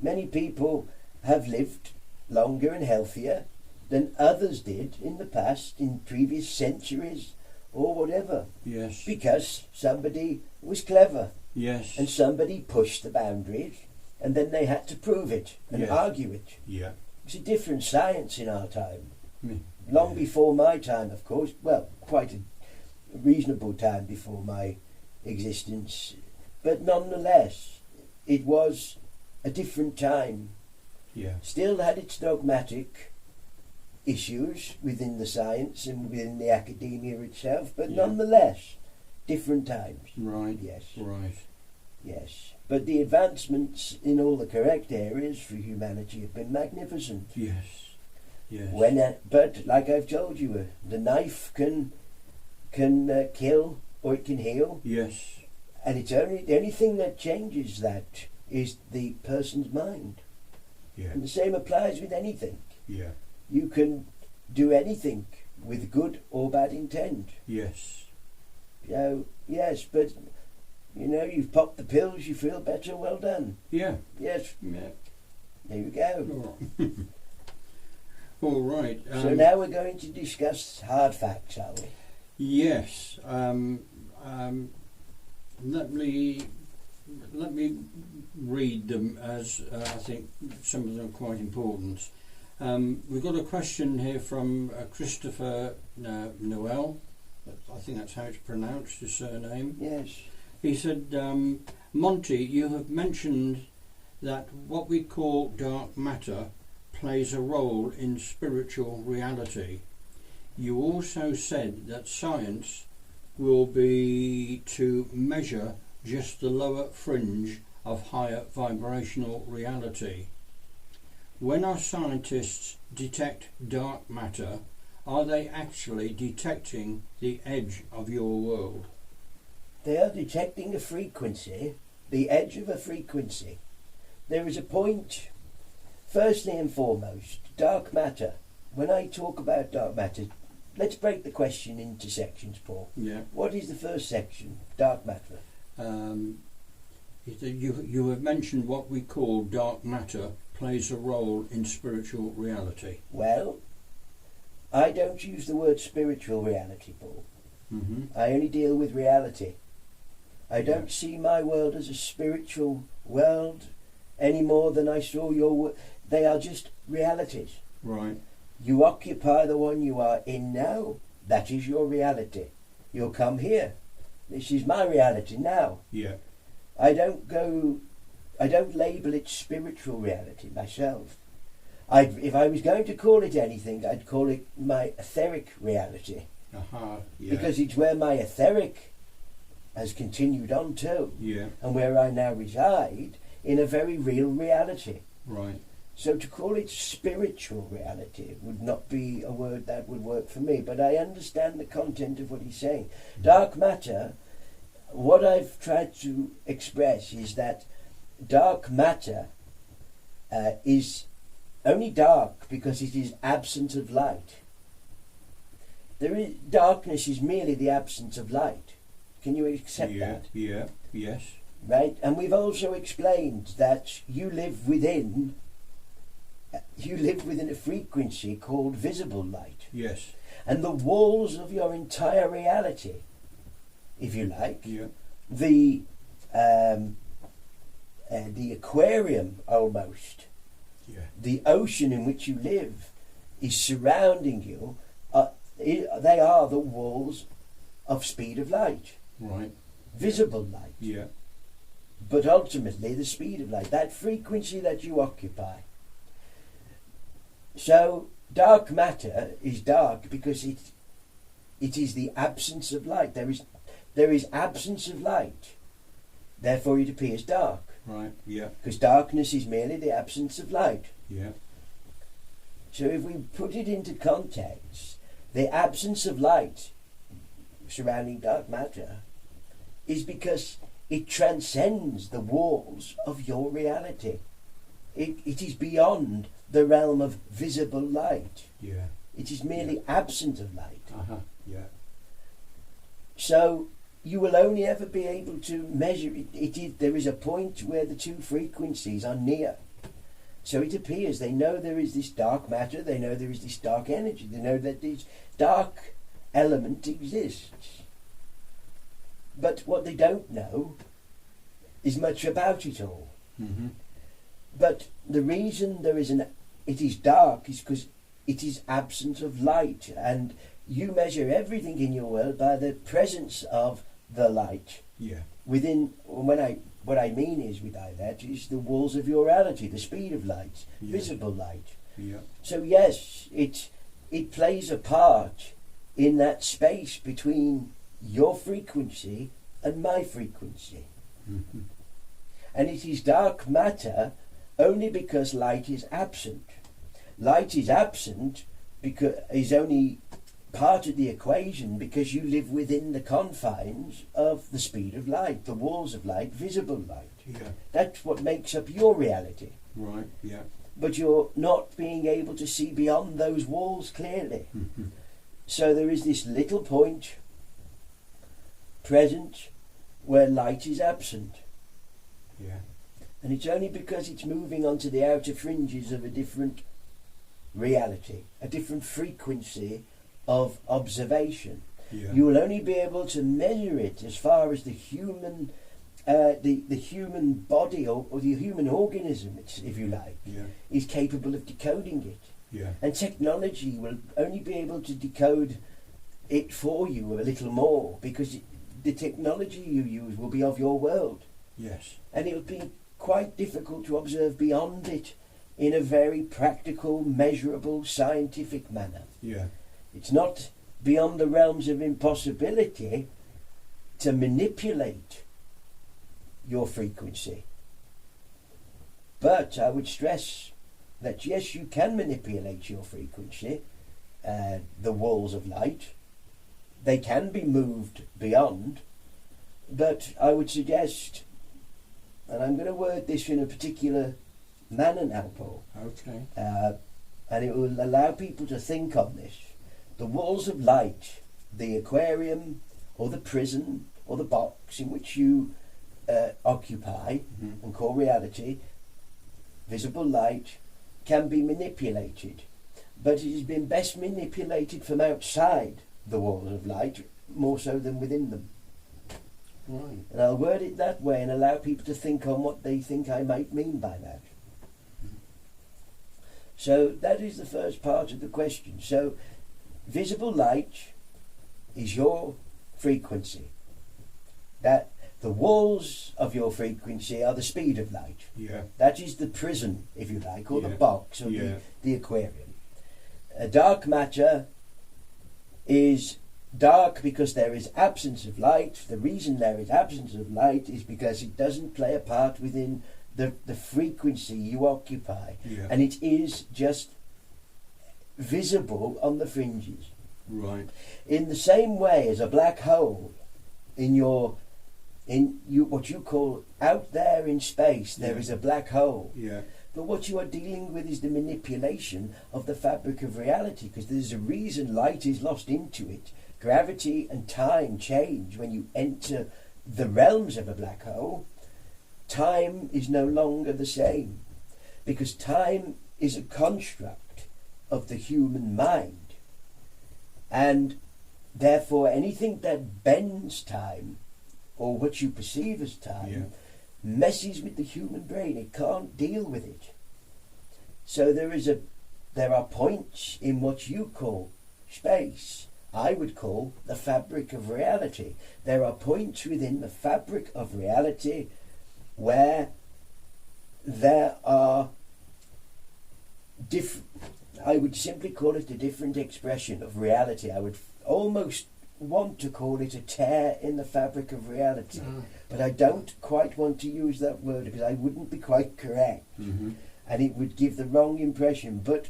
Many people have lived longer and healthier than others did in the past, in previous centuries or whatever, Yes. because somebody was clever Yes. and somebody pushed the boundaries, and then they had to prove it and Yes. argue it. Yeah. It's a different science in our time. Mm. Long Yeah. before my time, of course. Well, quite a reasonable time before my existence. But nonetheless, it was a different time. Yeah. Still had its dogmatic issues within the science and within the academia itself, but Yeah. nonetheless, different times. Right. Yes. Right. Yes. But the advancements in all the correct areas for humanity have been magnificent. Yes. Yes. But like I've told you, the knife can kill or it can heal, Yes. and it's only the only thing that changes that is the person's mind. Yeah. And the same applies with anything. Yeah. You can do anything with good or bad intent. Yes. So yes, but you've popped the pills, you feel better. Well done. Yeah. Yes, Yeah. there you go. All right. All right. So now we're going to discuss hard facts, are we? Yes. Let me read them, as I think some of them are quite important. We've got a question here from Christopher Noel. I think that's how it's pronounced, his surname. Yes. He said, Monty, you have mentioned that what we call dark matter plays a role in spiritual reality. You also said that science will be to measure just the lower fringe of higher vibrational reality. When our scientists detect dark matter, are they actually detecting the edge of your world? They are detecting a frequency, the edge of a frequency. There is a point, firstly and foremost, dark matter. When I talk about dark matter, let's break the question into sections, Paul. Yeah. What is the first section? Dark matter. You have mentioned what we call dark matter plays a role in spiritual reality. Well, I don't use the word spiritual reality, Paul. Mm-hmm. I only deal with reality. I don't see my world as a spiritual world any more than I saw your world. They are just realities. Right. You occupy the one you are in now. That is your reality. You'll come here. This is my reality now. Yeah. I don't label it spiritual reality myself. If I was going to call it anything, I'd call it my etheric reality. Yeah. Because it's where my etheric has continued on to. Yeah. And where I now reside in a very real reality. Right. So to call it spiritual reality would not be a word that would work for me, but I understand the content of what he's saying. Mm-hmm. Dark matter, what I've tried to express is that dark matter is only dark because it is absent of light. Darkness is merely the absence of light. Can you accept that? Yeah, yes. Right? And we've also explained that you live within a frequency called visible light. Yes. And the walls of your entire reality, if you like, Yeah. the aquarium almost, Yeah. the ocean in which you live is surrounding you. They are the walls of speed of light. Right. Visible light. Yeah. But ultimately the speed of light, that frequency that you occupy. So dark matter is dark because it is the absence of light. There is absence of light. Therefore it appears dark. Right. Yeah. Because darkness is merely the absence of light. Yeah. So if we put it into context, the absence of light surrounding dark matter is because it transcends the walls of your reality. It is beyond the realm of visible light. Yeah. It is merely absent of light. Yeah. So you will only ever be able to measure it. There is a point where the two frequencies are near. So it appears they know there is this dark matter, they know there is this dark energy, they know that this dark element exists. But what they don't know is much about it all. Mm-hmm. But the reason it is dark is because it is absent of light, and you measure everything in your world by the presence of the light. Yeah. What I mean is with that is the walls of your reality, the speed of light, Yeah. visible light. Yeah. So yes, it plays a part in that space between your frequency and my frequency. Mm-hmm. And it is dark matter only because light is absent. Light is absent because is only part of the equation because you live within the confines of the speed of light, the walls of light, visible light. Yeah. That's what makes up your reality. Right. Yeah. But you're not being able to see beyond those walls clearly. Mm-hmm. So there is this little point present where light is absent. Yeah. And it's only because it's moving onto the outer fringes of a different reality, a different frequency of observation. Yeah. You will only be able to measure it as far as the human the human body or the human organism, if you like, Yeah. is capable of decoding it. Yeah. And technology will only be able to decode it for you a little more, because the technology you use will be of your world. Yes. And it will be quite difficult to observe beyond it in a very practical, measurable, scientific manner. Yeah. It's not beyond the realms of impossibility to manipulate your frequency. But I would stress that yes, you can manipulate your frequency, the walls of light. They can be moved beyond, but I would suggest, and I'm going to word this in a particular manner now, Paul, Okay. and it will allow people to think on this. The walls of light, the aquarium or the prison or the box in which you occupy and call reality, visible light, can be manipulated, but it has been best manipulated from outside the walls of light more so than within them. Right. And I'll word it that way and allow people to think on what they think I might mean by that. So that is the first part of the question. So visible light is your frequency. That the walls of your frequency are the speed of light. Yeah. That is the prison, if you like, or the Yeah. box, or Yeah. the aquarium. Dark matter is dark because there is absence of light. The reason there is absence of light is because it doesn't play a part within the frequency you occupy. Yeah. And it is just visible on the fringes. Right. In the same way as a black hole in what you call out there in space, there Yeah. is a black hole. Yeah. But what you are dealing with is the manipulation of the fabric of reality, because there's a reason light is lost into it. Gravity and time change when you enter the realms of a black hole. Time is no longer the same, because time is a construct of the human mind. And therefore anything that bends time, or what you perceive as time, Yeah. messes with the human brain. It can't deal with it. So there are points in what you call space, I would call the fabric of reality. There are points within the fabric of reality where there are I would simply call it a different expression of reality. I would almost want to call it a tear in the fabric of reality. But I don't quite want to use that word because I wouldn't be quite correct. Mm-hmm. And it would give the wrong impression. But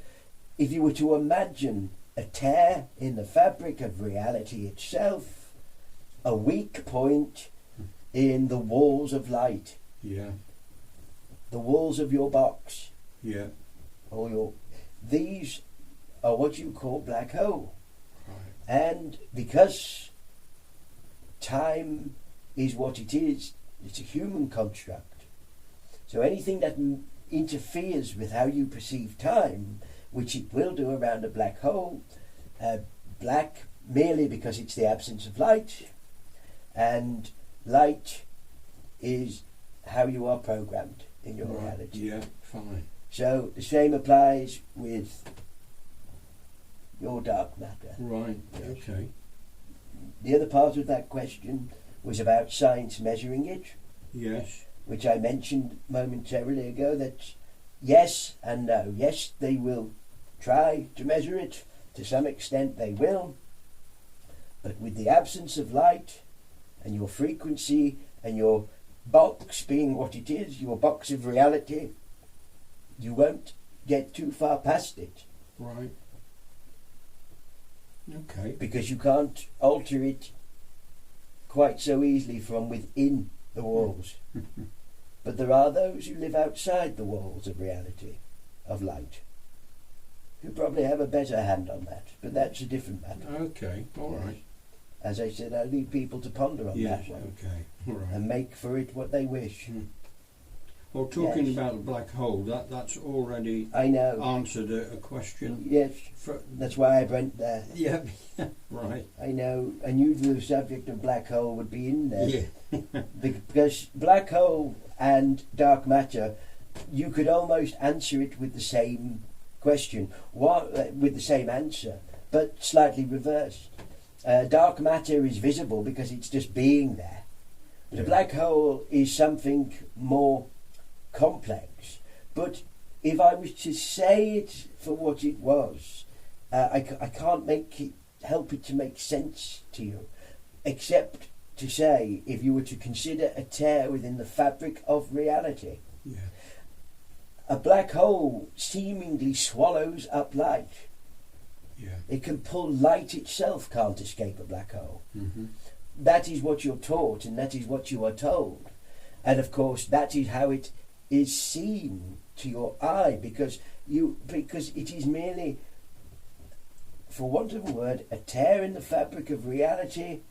if you were to imagine a tear in the fabric of reality itself, a weak point in the walls of light, Yeah. the walls of your box, Yeah. these are what you call black hole. Right. And because time is what it is, it's a human construct. So anything that interferes with how you perceive time, which it will do around a black hole, black merely because it's the absence of light, and light is how you are programmed in your Right. reality. Yeah. Fine. So the same applies with your dark matter. Right. Yes. Okay. The other part of that question was about science measuring it, Yes. which I mentioned momentarily ago, that yes and no. Yes, they will try to measure it. To some extent they will. But with the absence of light and your frequency and your box being what it is, your box of reality, you won't get too far past it, Right. Okay. because you can't alter it quite so easily from within the walls. But there are those who live outside the walls of reality, of light, who probably have a better hand on that, but that's a different matter. Okay. All Yes. right. As I said, I leave people to ponder on Yeah. that one Okay. All right. and make for it what they wish. Well, talking Yes. about the black hole, that's already I know. answered a question. Yes, For, that's why I went there. yeah. Right. I know. I knew the subject of black hole would be in there. Yeah. Because black hole and dark matter, you could almost answer it with the same question, with the same answer, but slightly reversed. Dark matter is visible because it's just being there. But a black hole is something more complex. But if I was to say it for what it was, I can't help it to make sense to you, except to say, if you were to consider a tear within the fabric of reality, a black hole seemingly swallows up light. It can pull light itself, can't escape a black hole. That is what you're taught, and that is what you are told. And of course, that is how it is seen to your eye, because it is merely, for want of a word, a tear in the fabric of reality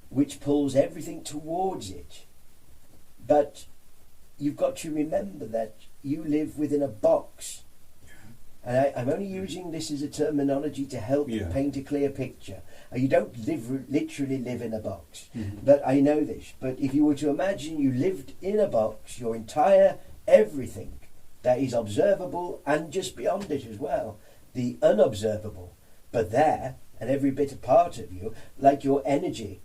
which pulls everything towards it. But you've got to remember that you live within a box. And I'm only using this as a terminology to help paint a clear picture. You don't literally live in a box, but I know this. But if you were to imagine you lived in a box, your entire everything that is observable and just beyond it as well, the unobservable, but there, and every bit a part of you, like your energy,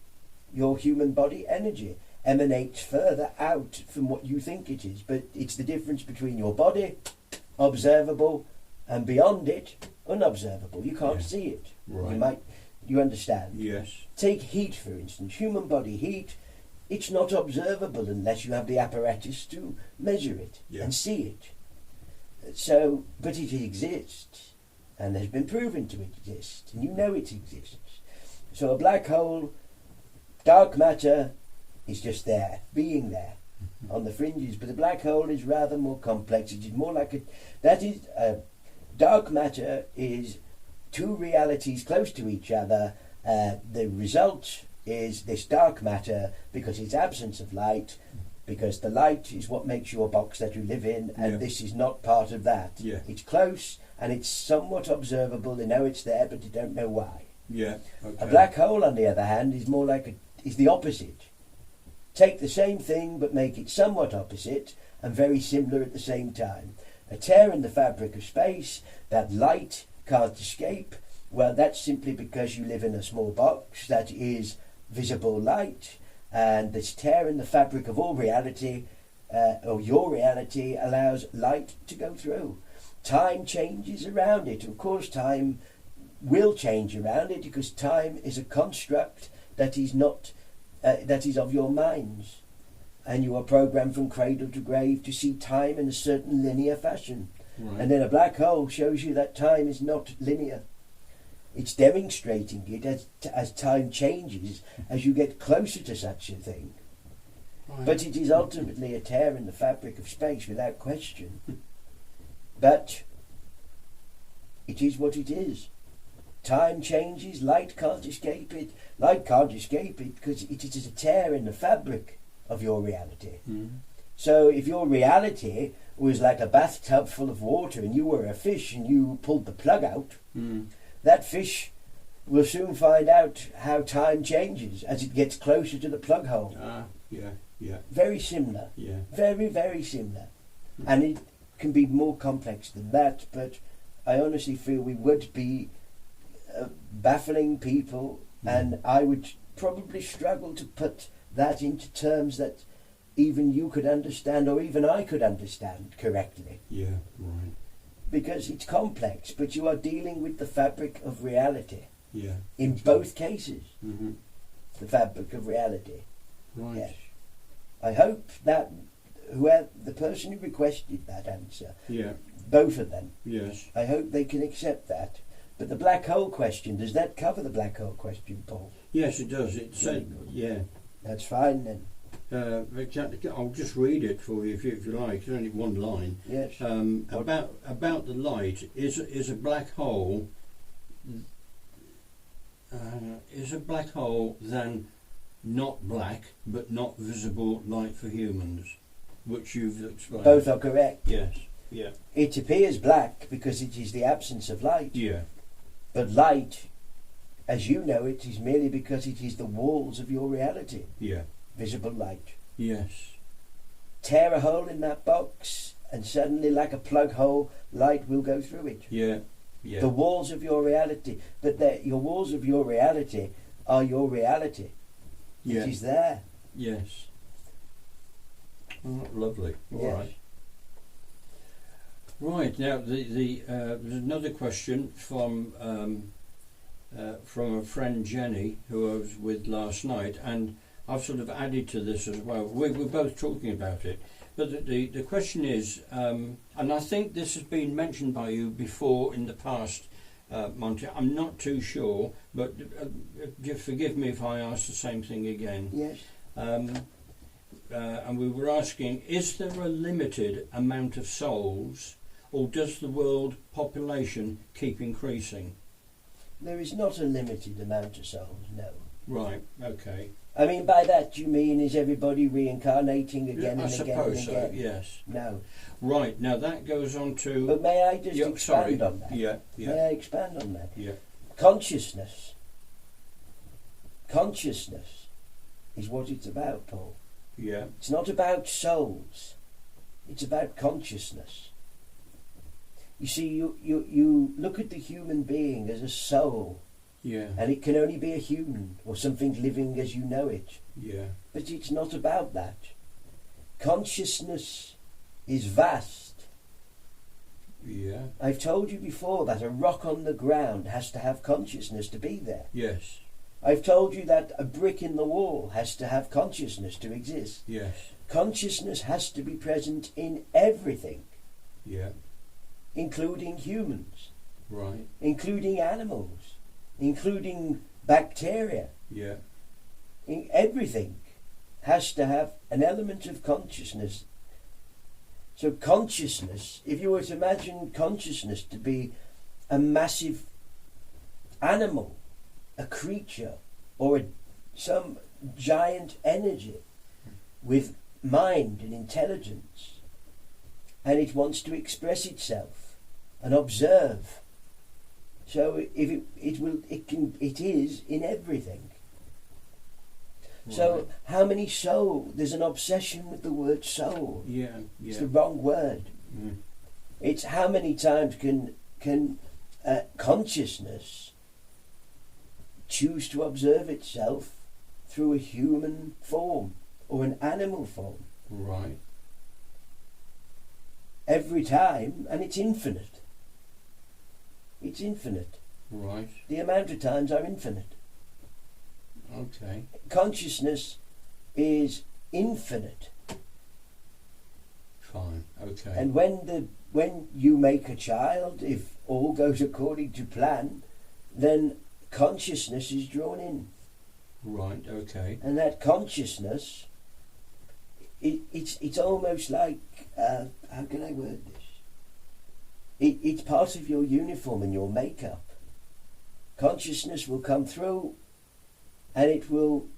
your human body energy, emanates further out from what you think it is. But it's the difference between your body, observable, and beyond it, unobservable. You can't see it. Right. You understand? Yes. Take heat, for instance. Human body heat, it's not observable unless you have the apparatus to measure it and see it. So, but it exists, and has been proven to exist, and you know it exists. So a black hole, dark matter, is just there, being there, on the fringes. But a black hole is rather more complex. It is more like dark matter is two realities close to each other. The result is this dark matter, because it's absence of light, because the light is what makes your box that you live in, and this is not part of that. It's close, and it's somewhat observable. They know it's there, but they don't know why. A black hole, on the other hand, is more like is the opposite. Take the same thing, but make it somewhat opposite, and very similar at the same time. A tear in the fabric of space that light can't escape. Well, that's simply because you live in a small box that is visible light, and this tear in the fabric of all reality, or your reality, allows light to go through. Time changes around it. Of course, time will change around it, because time is a construct that is not that is of your minds, and you are programmed from cradle to grave to see time in a certain linear fashion. And then a black hole shows you that time is not linear. It's demonstrating it as time changes, as you get closer to such a thing. But it is ultimately a tear in the fabric of space, without question. But it is what it is. Time changes, light can't escape it. Light can't escape it because it is a tear in the fabric of your reality. So if your reality was like a bathtub full of water and you were a fish and you pulled the plug out, that fish will soon find out how time changes as it gets closer to the plug hole. Very similar. Very, very similar. And it can be more complex than that, but I honestly feel we would be baffling people, and I would probably struggle to put that into terms that even you could understand, or even I could understand correctly. Because it's complex, but you are dealing with the fabric of reality. In both cases. The fabric of reality. Yes. I hope that whoever the person who requested that answer, both of them, I hope they can accept that. But the black hole question, does that cover the black hole question, Paul? Yes, it does. It said, That's fine then. Exactly. I'll just read it for you if you like. It's only one line. Yes. About the light, is a black hole then not black but not visible light for humans, which you've explained? Both are correct. Yes. It appears black because it is the absence of light. But light, as you know it, is merely because it is the walls of your reality. Visible light. Yes. Tear a hole in that box, and suddenly, like a plug hole, light will go through it. Yeah. Yeah. The walls of your reality, but your walls of your reality are your reality. Yeah. It is there. Yes. Oh, lovely. All Yes. right. Right, now there's another question from a friend, Jenny, who I was with last night, and I've sort of added to this as well. We're both talking about it, but the question is, and I think this has been mentioned by you before in the past, Monty. I'm not too sure, but just forgive me if I ask the same thing again. Yes. And we were asking, is there a limited amount of souls, or does the world population keep increasing? There is not a limited amount of souls, no. Right, okay. I mean, by that you mean, is everybody reincarnating again I and again and suppose so, again? yes. No. Right, now that goes on to... But may I just Yeah, expand sorry. on that? Yeah, May yeah, I expand on that? yeah. Consciousness is what it's about, Paul. Yeah, It's not about souls. It's about consciousness. You see, you look at the human being as a soul, yeah, and it can only be a human or something living as you know it. yeah, But it's not about that. Consciousness is vast. yeah, I've told you before that a rock on the ground has to have consciousness to be there. yes, I've told you that a brick in the wall has to have consciousness to exist. yes, Consciousness has to be present in everything, yeah, including humans, right, including animals, including bacteria. yeah, Everything has to have an element of consciousness. So consciousness, if you were to imagine consciousness to be a massive animal, a creature, or some giant energy with mind and intelligence, and it wants to express itself and observe. So if it is in everything. So right. how many soul? There's an obsession with the word soul. Yeah, It's yeah, the wrong word. mm, It's how many times can consciousness choose to observe itself through a human form or an animal form. right, Every time, and it's infinite. It's infinite. right, The amount of times are infinite. okay, Consciousness is infinite. fine, okay, And when you make a child, if all goes according to plan, then consciousness is drawn in. right, okay, And that consciousness, it's almost like, how can I word this? It's part of your uniform and your makeup. Consciousness will come through, and it will,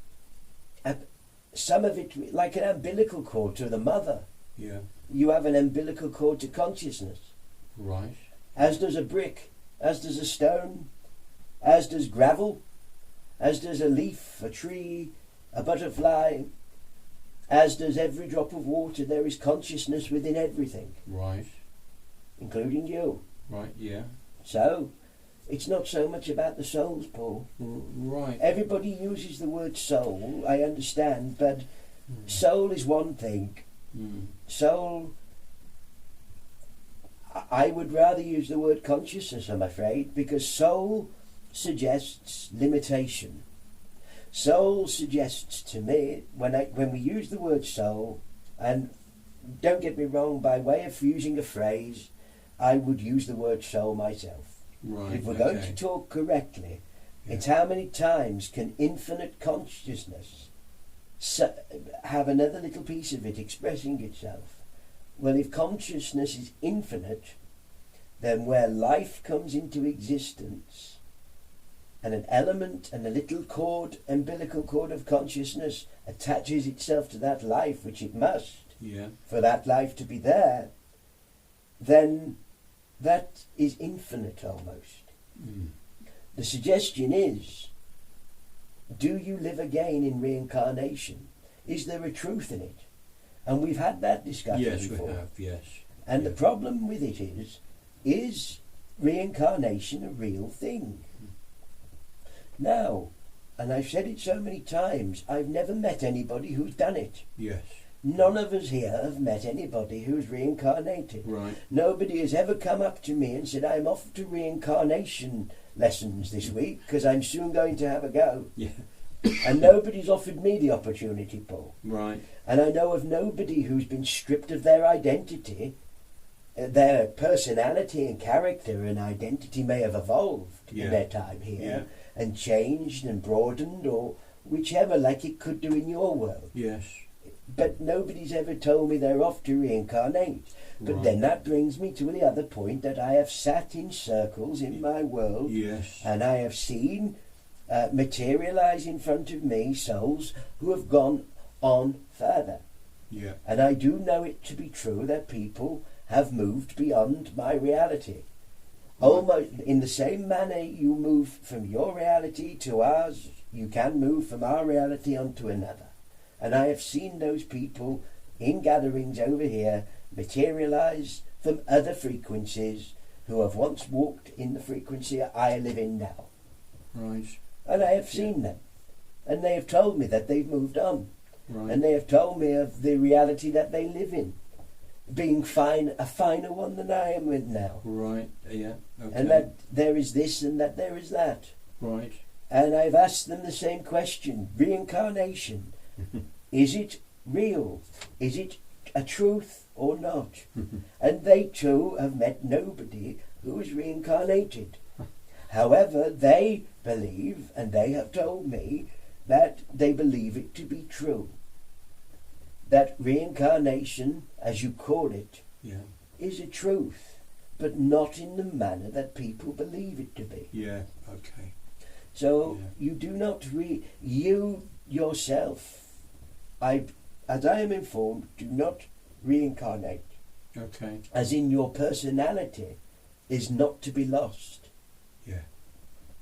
some of it, like an umbilical cord to the mother. yeah, You have an umbilical cord to consciousness, right, as does a brick, as does a stone, as does gravel, as does a leaf, a tree, a butterfly, as does every drop of water. There is consciousness within everything, right, including you. right, yeah, So, it's not so much about the souls, Paul. right, Everybody uses the word soul, I understand, but soul is one thing. mm, Soul, I would rather use the word consciousness, I'm afraid, because soul suggests limitation. Soul suggests to me, when we use the word soul, and don't get me wrong, by way of using a phrase, I would use the word soul myself. right, If we're going okay, to talk correctly, Yeah. it's how many times can infinite consciousness have another little piece of it expressing itself? Well, if consciousness is infinite, then where life comes into existence, and an element and a little cord, umbilical cord of consciousness attaches itself to that life, which it must, yeah, for that life to be there, then that is infinite almost. mm, The suggestion is, do you live again in reincarnation? Is there a truth in it? And we've had that discussion yes, we before. have, yes, And Yeah. the problem with it is reincarnation a real thing? Now, and I've said it so many times, I've never met anybody who's done it. Yes. None of us here have met anybody who's reincarnated. Right. Nobody has ever come up to me and said, I'm off to reincarnation lessons this week because I'm soon going to have a go. Yeah. And nobody's offered me the opportunity, Paul. Right. And I know of nobody who's been stripped of their identity. Their personality and character and identity may have evolved Yeah. in their time here Yeah. and changed and broadened, or whichever, like it could do in your world. Yes. But nobody's ever told me they're off to reincarnate. But Right. then that brings me to the other point, that I have sat in circles in my world, Yes. and I have seen materialise in front of me souls who have gone on further. Yeah. And I do know it to be true that people have moved beyond my reality. Almost in the same manner you move from your reality to ours, you can move from our reality onto another. And I have seen those people in gatherings over here materialise from other frequencies who have once walked in the frequency I live in now. Right. And I have seen them. And they have told me that they've moved on. Right. And they have told me of the reality that they live in, being a finer one than I am with now. Right. Yeah. Okay. And that there is this and that there is that. Right. And I've asked them the same question: reincarnation, is it real? Is it a truth or not? And they too have met nobody who is reincarnated. However, they believe, and they have told me, that they believe it to be true. That reincarnation, as you call it, Yeah. is a truth, but not in the manner that people believe it to be. Yeah. Okay. So Yeah. you do not you yourself, as I am informed, do not reincarnate. Okay. As in, your personality is not to be lost. Yeah.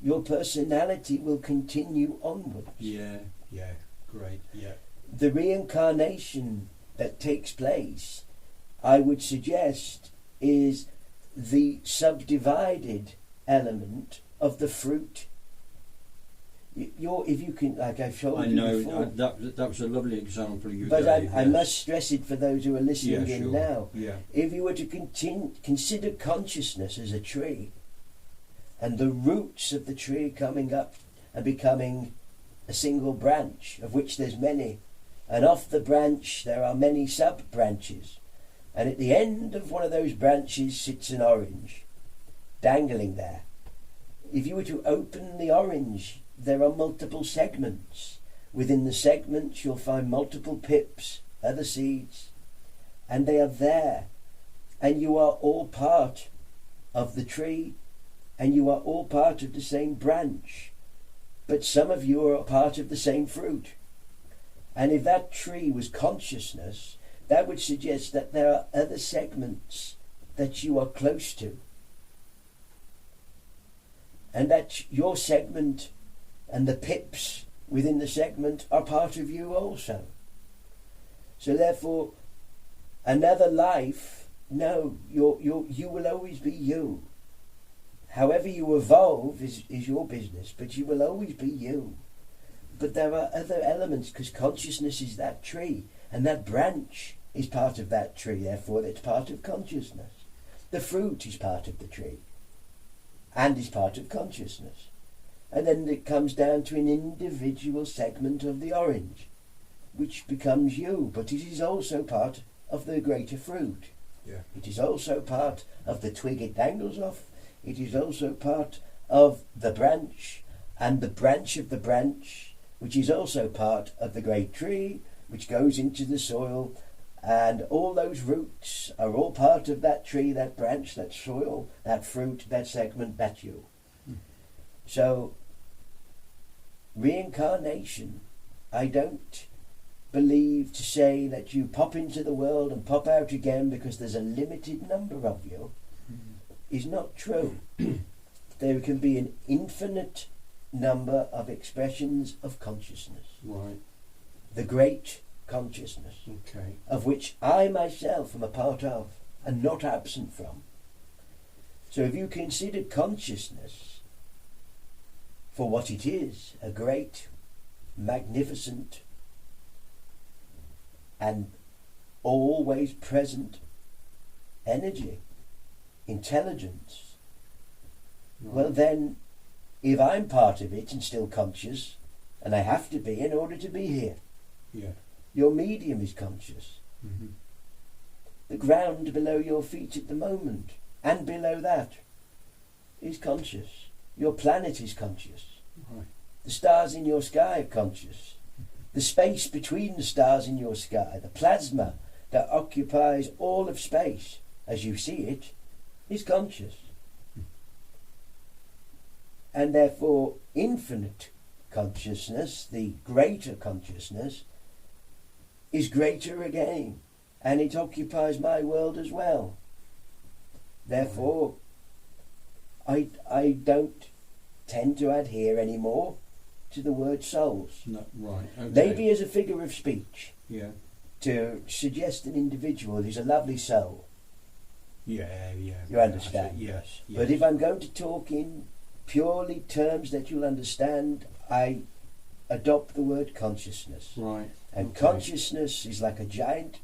Your personality will continue onwards. Yeah. Yeah. Great. Yeah. The reincarnation that takes place, I would suggest, is the subdivided element of the fruit. If you can, like I've shown I you know before. that was a lovely example you But gave. I yes. must stress it for those who are listening Yeah, in sure. now. Yeah. If you were to consider consciousness as a tree, and the roots of the tree coming up and becoming a single branch, of which there's many, and off the branch there are many sub-branches, and at the end of one of those branches sits an orange, dangling there. If you were to open the orange, there are multiple segments. Within the segments you'll find multiple pips, other seeds, and they are there, and you are all part of the tree, and you are all part of the same branch, but some of you are part of the same fruit. And if that tree was consciousness, that would suggest that there are other segments that you are close to, and that your segment and the pips within the segment are part of you also. So therefore, another life, no, you will always be you. However you evolve is your business, but you will always be you. But there are other elements, because consciousness is that tree, and that branch is part of that tree, therefore it's part of consciousness. The fruit is part of the tree, and is part of consciousness. And then it comes down to an individual segment of the orange, which becomes you, but it is also part of the greater fruit. Yeah. It is also part of the twig it dangles off. It is also part of the branch, and the branch of the branch, which is also part of the great tree, which goes into the soil, and all those roots are all part of that tree, that branch, that soil, that fruit, that segment, that's you. So, reincarnation, I don't believe to say that you pop into the world and pop out again because there's a limited number of you, is not true. There can be an infinite number of expressions of consciousness. Right. The great consciousness, Okay. of which I myself am a part of. and not absent from. So if you consider consciousness for what it is, a great, magnificent, and always present energy, intelligence, well then, if I'm part of it and still conscious, and I have to be in order to be here, your medium is conscious. Mm-hmm. The ground below your feet at the moment, and below that, is conscious. Your planet is conscious. Right. The stars in your sky are conscious. The space between the stars in your sky, the plasma that occupies all of space as you see it, is conscious. And therefore infinite consciousness, the greater consciousness, is greater again, and it occupies my world as well. Therefore, I don't tend to adhere anymore to the word souls. No, right. Okay. Maybe as a figure of speech, Yeah. to suggest an individual who's a lovely soul. Yeah. You understand? Yes. But if I'm going to talk in purely terms that you'll understand, I adopt the word consciousness. Right. And Okay. consciousness is like a giant,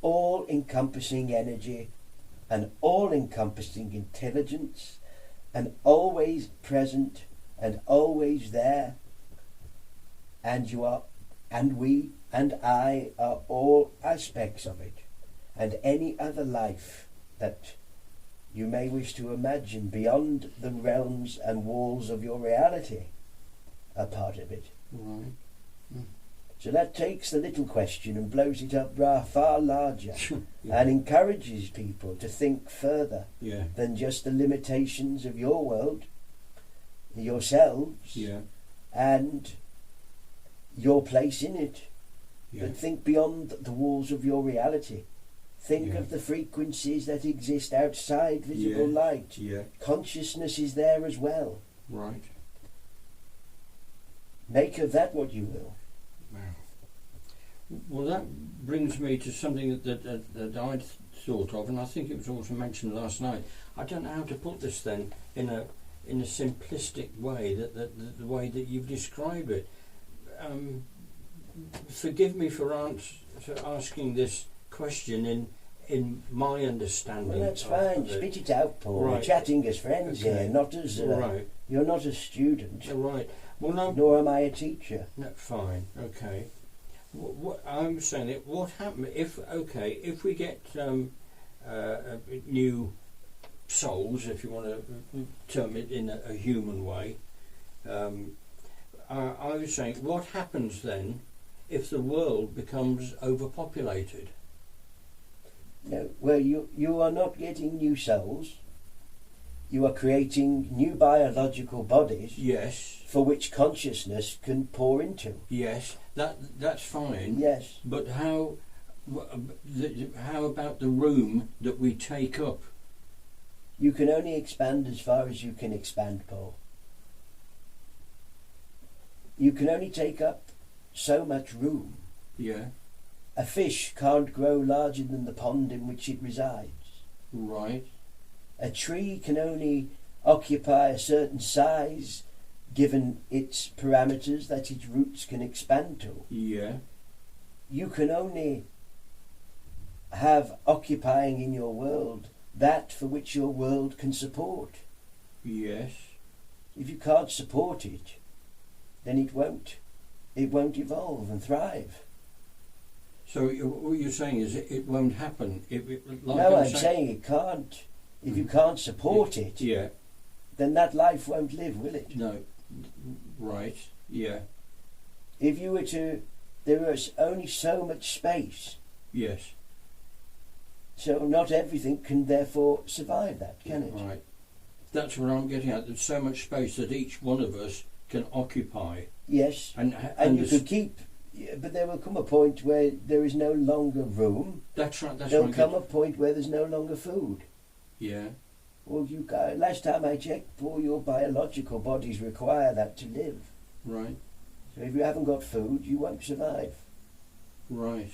all-encompassing energy, an all-encompassing intelligence, and always present and always there. And you are, and we, and I are all aspects of it. And any other life that you may wish to imagine beyond the realms and walls of your reality are part of it. Right. So that takes the little question and blows it up far larger Yeah. and encourages people to think further Yeah. than just the limitations of your world, yourselves, Yeah. and your place in it. Yeah. But think beyond the walls of your reality. Think Yeah. of the frequencies that exist outside visible Yeah. light. Yeah. Consciousness is there as well. Right. Make of that what you will. Wow. Well, that brings me to something that I'd thought of, and I think it was also mentioned last night. I don't know how to put this then in a simplistic way, that the way that you've described it. Forgive me for asking this question in my understanding. Well, that's fine. of it. Spit it out, Paul. Right. We're chatting as friends Okay. here, not as Right. you're not a student, Right. Well, no. nor am I a teacher. No, fine. Okay. What I'm saying it. What happens if we get new souls, if you want to term it in a human way? I was saying, what happens then if the world becomes overpopulated? No, well, you are not getting new souls. You are creating new biological bodies Yes. for which consciousness can pour into. Yes. That's fine. Yes. But how about the room that we take up? You can only expand as far as you can expand, Paul. You can only take up so much room. Yeah. A fish can't grow larger than the pond in which it resides. Right. A tree can only occupy a certain size given its parameters that its roots can expand to. Yeah. You can only have occupying in your world that for which your world can support. Yes. If you can't support it, then it won't evolve and thrive. So what you're saying is it won't happen. Like No, I'm saying it can't. If you can't support it, Yeah. then that life won't live, will it? No. Right. Yeah. If you were to, there is only so much space, Yes. so not everything can therefore survive that, can it? Right. That's what I'm getting at. There's so much space that each one of us can occupy, Yes, and and you could keep, but there will come a point where there is no longer room. That's right. That's There'll right. come a point where there's no longer food. Yeah. Well, last time I checked, all your biological bodies require that to live. Right. So if you haven't got food, you won't survive. Right.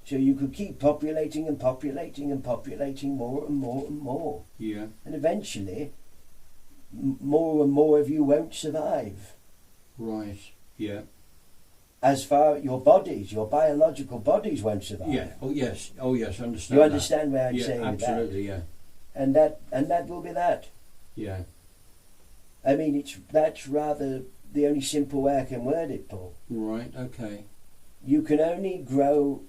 So you could keep populating and populating and populating more and more and more. Yeah. And eventually, more and more of you won't survive. Right. Yeah. As far your bodies, your biological bodies won't survive. Yeah. Oh yes. Oh yes. I understand. You understand where I'm yeah, saying absolutely. that? Yeah. And that will be that. Yeah. I mean, that's rather the only simple way I can word it, Paul. Right. Okay. You can only grow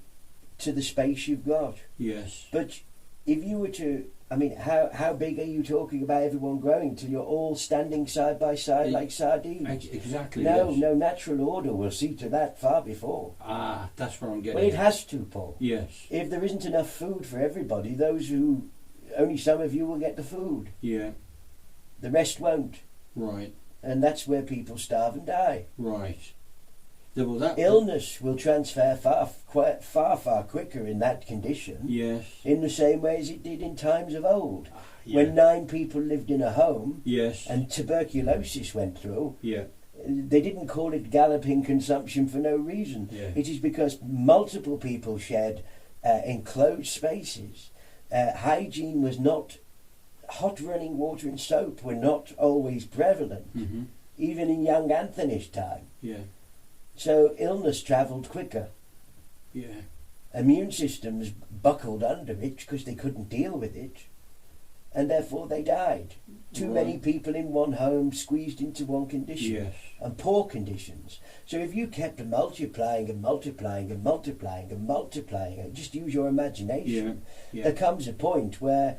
to the space you've got. Yes. But if you were to, I mean, how big are you talking about everyone growing till you're all standing side by side like sardines? Exactly. No, yes. no natural order will see to that far before. Ah, that's what I'm getting. Well, it at. has to, Paul. Yes. If there isn't enough food for everybody, only some of you will get the food. Yeah. The rest won't. Right. And that's where people starve and die. Right. Well, that Illness will transfer far quicker in that condition. Yes. In the same way as it did in times of old. Yeah. When 9 people lived in a home Yes. and tuberculosis went through, Yeah. they didn't call it galloping consumption for no reason. Yeah. It is because multiple people shared enclosed spaces. Hygiene was not, hot running water and soap were not always prevalent, Mm-hmm. even in young Anthony's time. Yeah. So illness travelled quicker. Yeah. Immune systems buckled under it because they couldn't deal with it, and therefore they died. Too Right. many people in one home squeezed into one condition, Yes. and poor conditions. So if you kept multiplying and multiplying and multiplying and multiplying, and just use your imagination, Yeah. there comes a point where,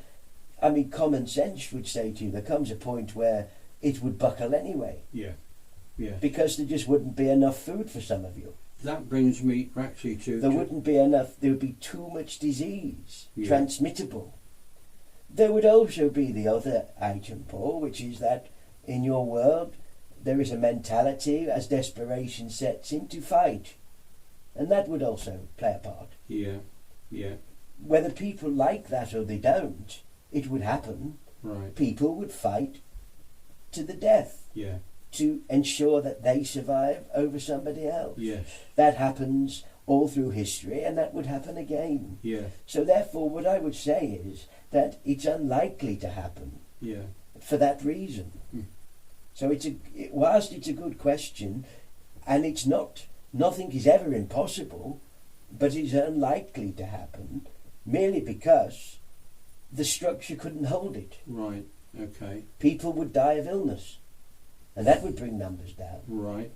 I mean, common sense would say to you, there comes a point where it would buckle anyway, Yeah. Yeah. because there just wouldn't be enough food for some of you. That brings me actually to. There wouldn't be enough, there would be too much disease, Yeah. transmittable. There would also be the other item, Paul, which is that in your world there is a mentality as desperation sets in to fight. And that would also play a part. Yeah. Yeah. Whether people like that or they don't, it would happen. Right. People would fight to the death Yeah. to ensure that they survive over somebody else. Yes. That happens all through history, and that would happen again. Yeah. So therefore, what I would say is that it's unlikely to happen Yeah. for that reason. Mm. So whilst it's a good question, and it's not, nothing is ever impossible, but it's unlikely to happen merely because the structure couldn't hold it. Right. Okay. People would die of illness, and that would bring numbers down. Right.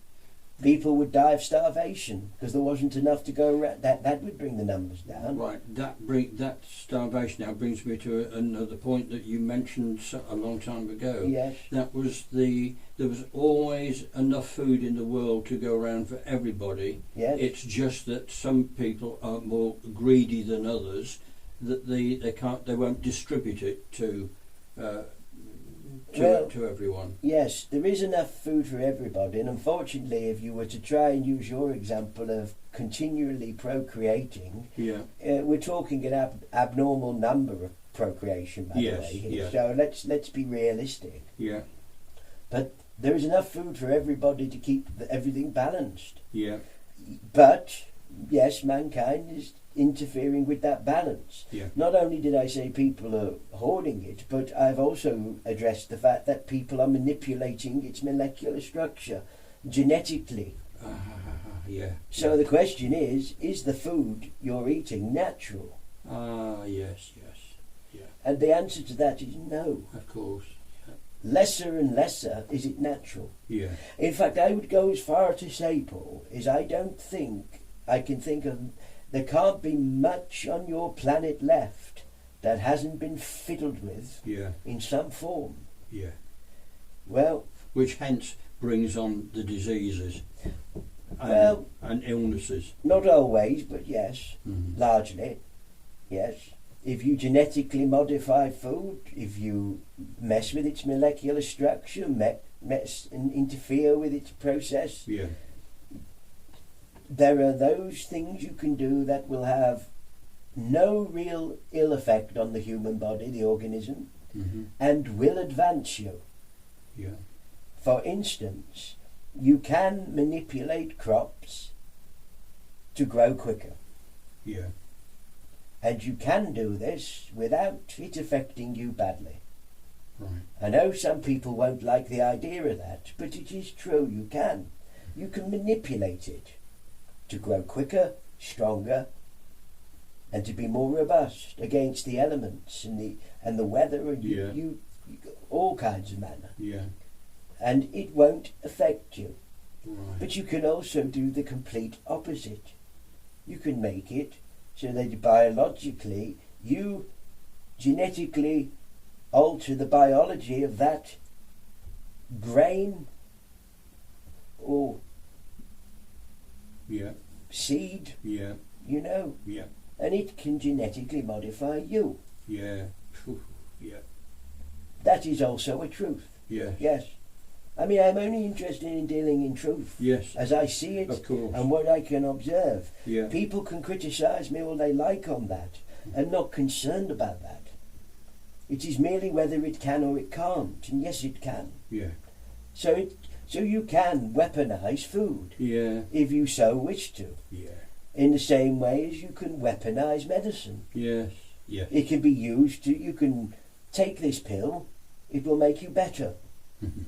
People would die of starvation because there wasn't enough to go around. That would bring the numbers down. Right. That starvation now brings me to another point that you mentioned a long time ago. Yes. That was there was always enough food in the world to go around for everybody. Yes. It's just that some people are more greedy than others, that they won't distribute it to everyone. Yes, there is enough food for everybody, and unfortunately, if you were to try and use your example of continually procreating, Yeah. we're talking an abnormal number of procreation, by Yes, the way. Here. yes. So let's be realistic. Yeah. But there is enough food for everybody to keep everything balanced. Yeah. But yes, mankind is interfering with that balance. Yeah. Not only did I say people are hoarding it, but I've also addressed the fact that people are manipulating its molecular structure genetically. Yeah. So the question is the food you're eating natural? Yes. Yeah. And the answer to that is no. Of course. Lesser and lesser is it natural. Yeah. In fact, I would go as far to say, Paul, is I don't think I can think of, there can't be much on your planet left that hasn't been fiddled with Yeah. in some form. Yeah. Well, Which hence brings on the diseases and illnesses. not always, but yes, Mhm. largely, yes. If you genetically modify food, if you mess with its molecular structure, mess and interfere with its process, Yeah. there are those things you can do that will have no real ill effect on the human body, the organism, Mm-hmm. and will advance you. Yeah. For instance, you can manipulate crops to grow quicker. Yeah. And you can do this without it affecting you badly. Right. I know some people won't like the idea of that, but it is true, you can. You can manipulate it to grow quicker, stronger, and to be more robust against the elements and the weather and you all kinds of manner. Yeah. And it won't affect you. Right. But you can also do the complete opposite. You can make it so that biologically you genetically alter the biology of that grain or Yeah. seed, Yeah. you know, Yeah. and it can genetically modify you. Yeah. Phew. Yeah. That is also a truth. Yeah. Yes. I mean, I'm only interested in dealing in truth Yes. as I see it Of course. and what I can observe. Yeah. People can criticise me all they like on that. I'm not concerned about that. It is merely whether it can or it can't, and yes, it can. Yeah. So you can weaponise food Yeah. if you so wish to, Yeah. in the same way as you can weaponise medicine. Yes. Yeah. It can be used to. You can take this pill; it will make you better.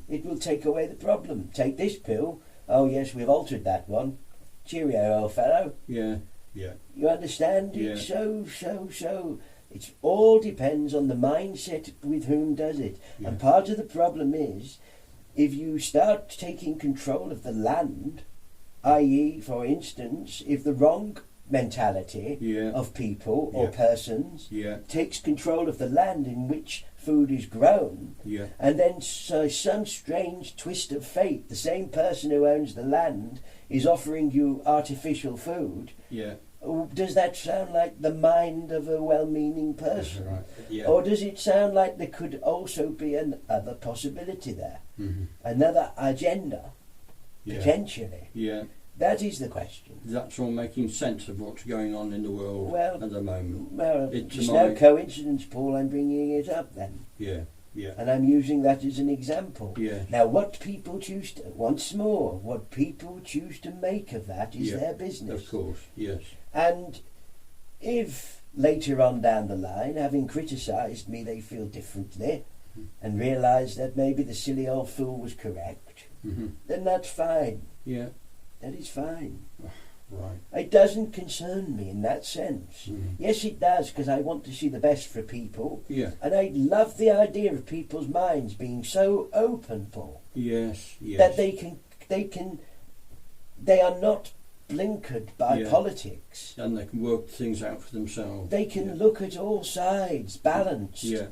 It will take away the problem. Take this pill. Oh yes, we've altered that one. Cheerio, old fellow. Yeah. Yeah. You understand? Yeah. It's so. It all depends on the mindset with whom does it. Yeah. And part of the problem is, if you start taking control of the land, i.e., for instance, if the wrong mentality Yeah. of people or Yeah. persons Yeah. takes control of the land in which food is grown, Yeah. and then some strange twist of fate, the same person who owns the land is offering you artificial food, Yeah. does that sound like the mind of a well-meaning person? Right. Yeah. Or does it sound like there could also be another possibility there? Mm-hmm. Another agenda, Yeah. potentially? Yeah. That is the question. That's all making sense of what's going on in the world Well, at the moment. Well, It's it's my- no coincidence, Paul, I'm bringing it up then. Yeah. Yeah. And I'm using that as an example. Yeah. Now, what people choose to, once more, what people choose to make of that is Yeah. their business. Of course. Yes. And if later on down the line, having criticised me, they feel differently and realise that maybe the silly old fool was correct, Mm-hmm. then that's fine. Yeah. That is fine. Right. It doesn't concern me in that sense. Mhm. Yes, it does, because I want to see the best for people. Yeah. And I love the idea of people's minds being so open, Paul, Yes. Yes. that they are not blinkered by Yeah. politics. And they can work things out for themselves. They can Yeah. look at all sides, balanced, Yeah.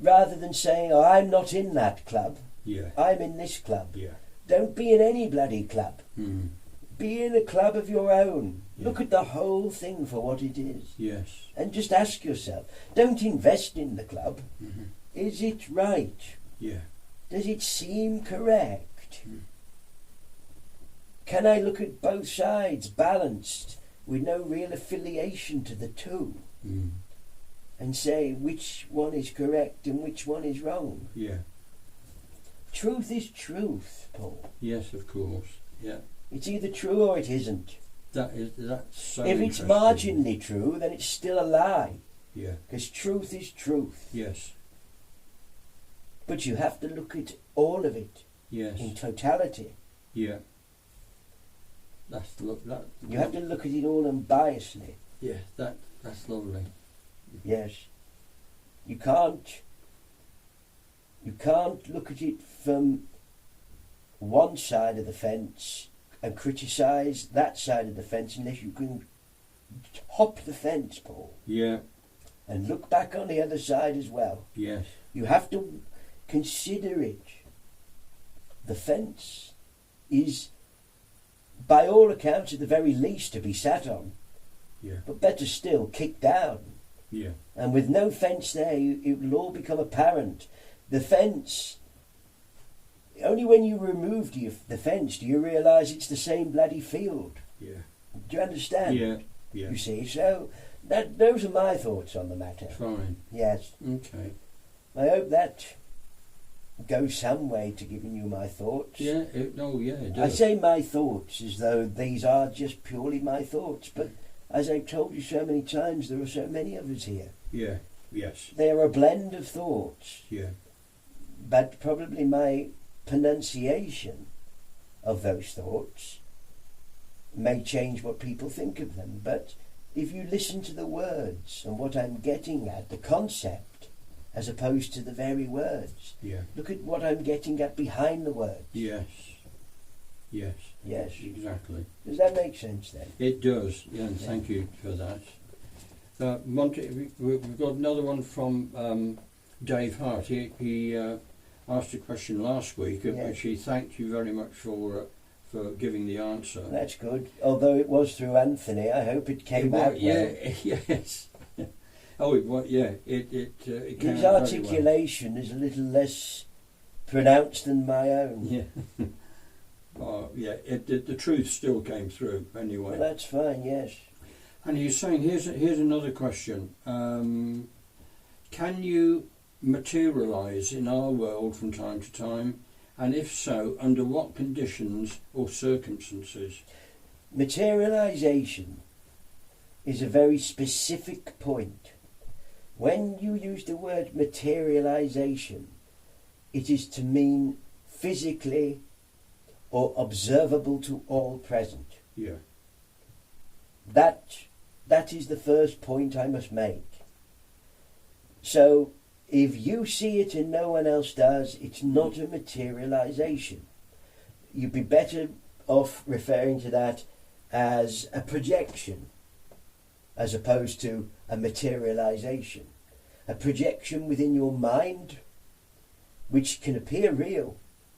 rather than saying, oh, I'm not in that club, Yeah. I'm in this club. Yeah. Don't be in any bloody club. Mm. Be in a club of your own. Yeah. Look at the whole thing for what it is. Yes. And just ask yourself, don't invest in the club. Mm-hmm. Is it right? Yeah. Does it seem correct? Mm. Can I look at both sides balanced with no real affiliation to the two Mm. and say which one is correct and which one is wrong? Yeah. Truth is truth, Paul. Yes, of course. Yeah. It's either true or it isn't. That's so If it's interesting. marginally true, then it's still a lie, Yeah. because truth is truth. Yes. But you have to look at all of it Yes. in totality. Yeah. That's that. You have to look at it all unbiasedly. Yeah. That's lovely. Yes. You can't look at it from one side of the fence and criticise that side of the fence unless you can hop the fence, Paul, Yeah. and look back on the other side as well. Yes. You have to consider it. The fence is, by all accounts, at the very least to be sat on, Yeah. but better still, kicked down. Yeah. And with no fence there, it will all become apparent. The fence, only when you remove the fence do you realise it's the same bloody field. Yeah. Do you understand? Yeah. Yeah. You see, so those are my thoughts on the matter. Fine. Yes. Okay. I hope that goes some way to giving you my thoughts. Yeah. It does. I say my thoughts as though these are just purely my thoughts, but as I've told you so many times, there are so many of us here. Yeah. Yes. They are a blend of thoughts. Yeah. But probably my pronunciation of those thoughts may change what people think of them. But if you listen to the words and what I'm getting at, the concept, as opposed to the very words, Yeah. look at what I'm getting at behind the words. Yes. Yes. Yes. Exactly. Does that make sense then? It does. Yeah, and thank you for that. Monty, we've got another one from Dave Hart. He asked a question last week, which he thanked you very much for giving the answer. That's good. Although it was through Anthony, I hope it came out well. Yeah, yes. It came His out articulation very well. is a little less pronounced than my own. Yeah. The truth still came through anyway. Well, that's fine, yes. And he's saying, here's another question. Can you materialise in our world from time to time? And if so, under what conditions or circumstances? Materialisation is a very specific point. When you use the word materialisation, it is to mean physically or observable to all present. Yeah. That is the first point I must make. So, if you see it and no one else does, it's not a materialisation. You'd be better off referring to that as a projection, as opposed to a materialisation. A projection within your mind, which can appear real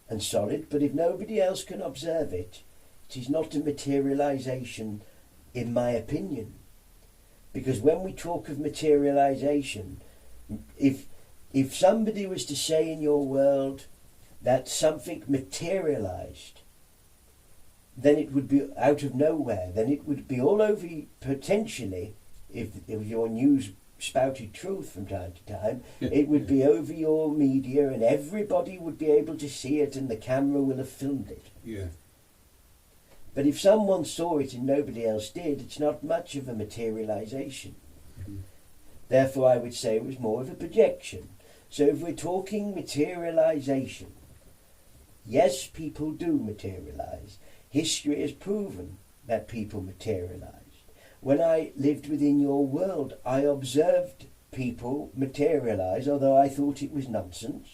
and solid, but if nobody else can observe it, it is not a materialisation, in my opinion. Because when we talk of materialisation, if somebody was to say in your world that something materialised, then it would be out of nowhere. Then it would be all over you, potentially, if your news spouted truth from time to time, it would be over your media and everybody would be able to see it and the camera will have filmed it. Yeah. But if someone saw it and nobody else did, it's not much of a materialisation. Mm-hmm. Therefore, I would say it was more of a projection. So if we're talking materialisation, yes, people do materialise. History has proven that people materialised. When I lived within your world, I observed people materialise, although I thought it was nonsense,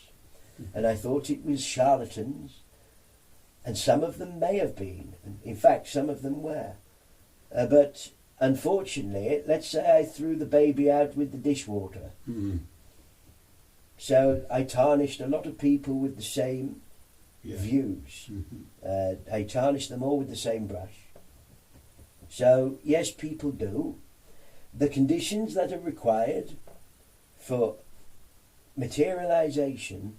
and I thought it was charlatans, and some of them may have been. In fact, some of them were. But unfortunately, let's say I threw the baby out with the dishwater. Mm-hmm. So I tarnished a lot of people with the same views. Mm-hmm. I tarnished them all with the same brush. So, yes, people do. The conditions that are required for materialisation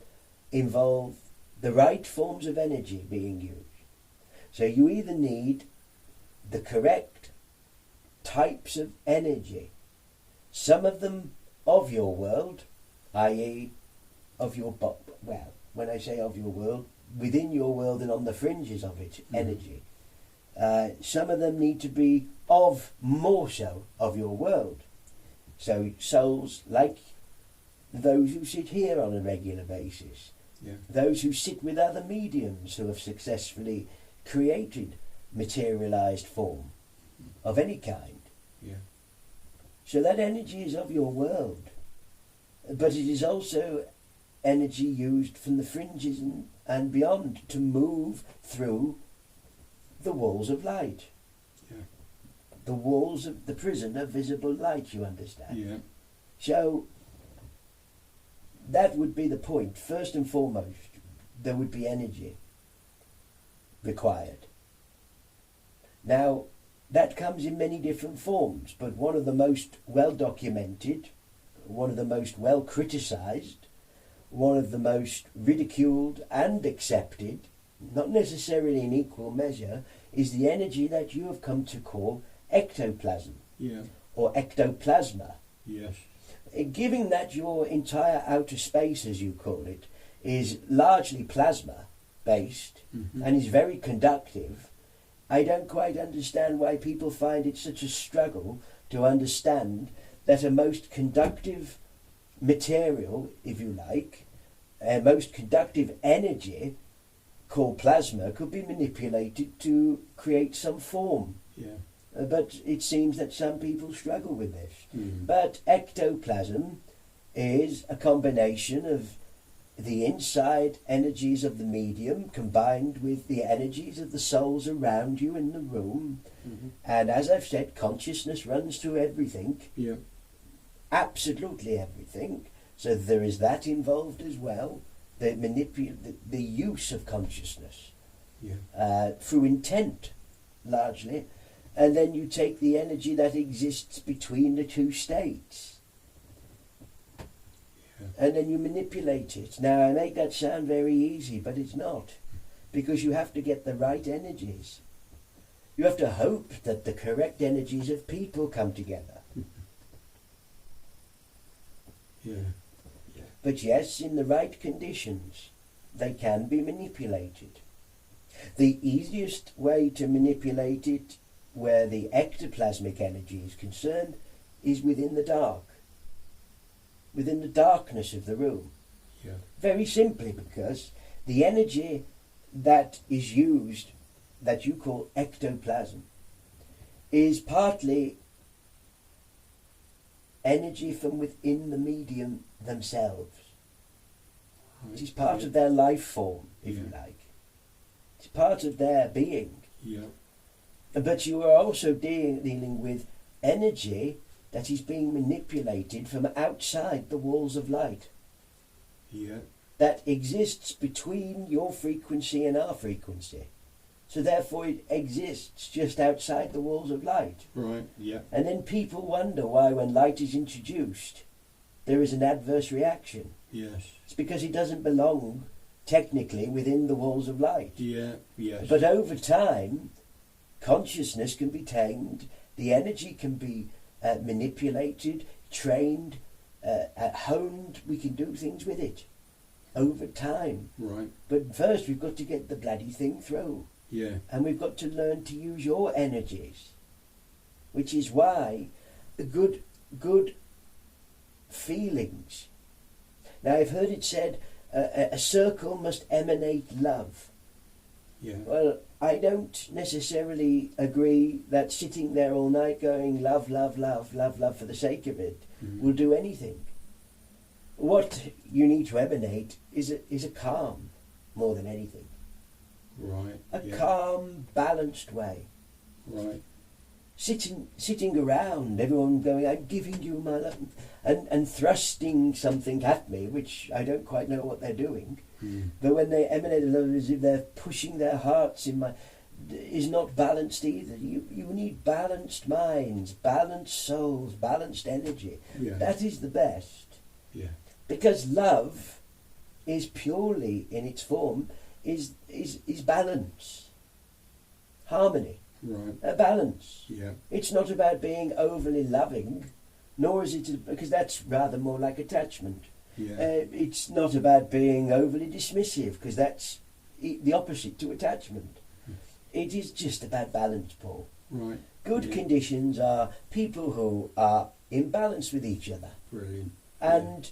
involve the right forms of energy being used. So you either need the correct types of energy, some of them of your world, i.e. of your, well, when I say of your world, within your world and on the fringes of it, energy. Some of them need to be of, more so, of your world. So souls like those who sit here on a regular basis, those who sit with other mediums who have successfully created materialised form of any kind. So that energy is of your world, but it is also energy used from the fringes and beyond to move through the walls of light. The walls of the prison of visible light, you understand? So that would be the point. First and foremost, there would be energy required. Now, that comes in many different forms, but one of the most well documented, one of the most well criticised, one of the most ridiculed and accepted, not necessarily in equal measure, is the energy that you have come to call ectoplasm, or ectoplasma. Given that your entire outer space, as you call it, is largely plasma based and is very conductive, I don't quite understand why people find it such a struggle to understand that a most conductive material, if you like, a most conductive energy called plasma could be manipulated to create some form. Yeah. But it seems that some people struggle with this. Mm. But ectoplasm is a combination of the inside energies of the medium combined with the energies of the souls around you in the room. Mm-hmm. And as I've said, consciousness runs through everything, Yeah. absolutely everything. So there is that involved as well, the use of consciousness Yeah. through intent, largely. And then you take the energy that exists between the two states, Yeah. and then you manipulate it. Now, I make that sound very easy, but it's not, because you have to get the right energies. You have to hope that the correct energies of people come together. Yeah. But yes, in the right conditions, they can be manipulated. The easiest way to manipulate it, where the ectoplasmic energy is concerned, is within the dark, within the darkness of the room. Yeah. Very simply because the energy that is used, that you call ectoplasm, is partly energy from within the medium themselves. It is part Yeah. of their life form, if you Yeah. like. It's part of their being. Yeah. But you are also dealing with energy that is being manipulated from outside the walls of light, Yeah. that exists between your frequency and our frequency. So therefore it exists just outside the walls of light. Right. Yeah. And then people wonder why when light is introduced there is an adverse reaction. Yes. It's because it doesn't belong technically within the walls of light. Yeah. Yes. But over time, consciousness can be tamed, the energy can be manipulated, trained, honed. We can do things with it over time. Right. But first we've got to get the bloody thing through. Yeah. And we've got to learn to use your energies, which is why good feelings. Now I've heard it said a circle must emanate love. Yeah. Well, I don't necessarily agree that sitting there all night going love, love, love, love, love for the sake of it will do anything. What you need to emanate is a calm more than anything. Right. A Yeah. calm, balanced way. Right. Sitting around, everyone going, I'm giving you my love, and thrusting something at me, which I don't quite know what they're doing. Mm. But when they emanate love, as if they're pushing their hearts in my, is not balanced either. You need balanced minds, balanced souls, balanced energy. Yeah. That is the best. Yeah. Because love is purely in its form is balance, harmony, Right. a balance. Yeah. It's not about being overly loving, nor is it, because that's rather more like attachment. Yeah. It's not about being overly dismissive, because that's the opposite to attachment. It is just about balance, Paul. Right. Good Yeah. conditions are people who are in balance with each other. Brilliant. And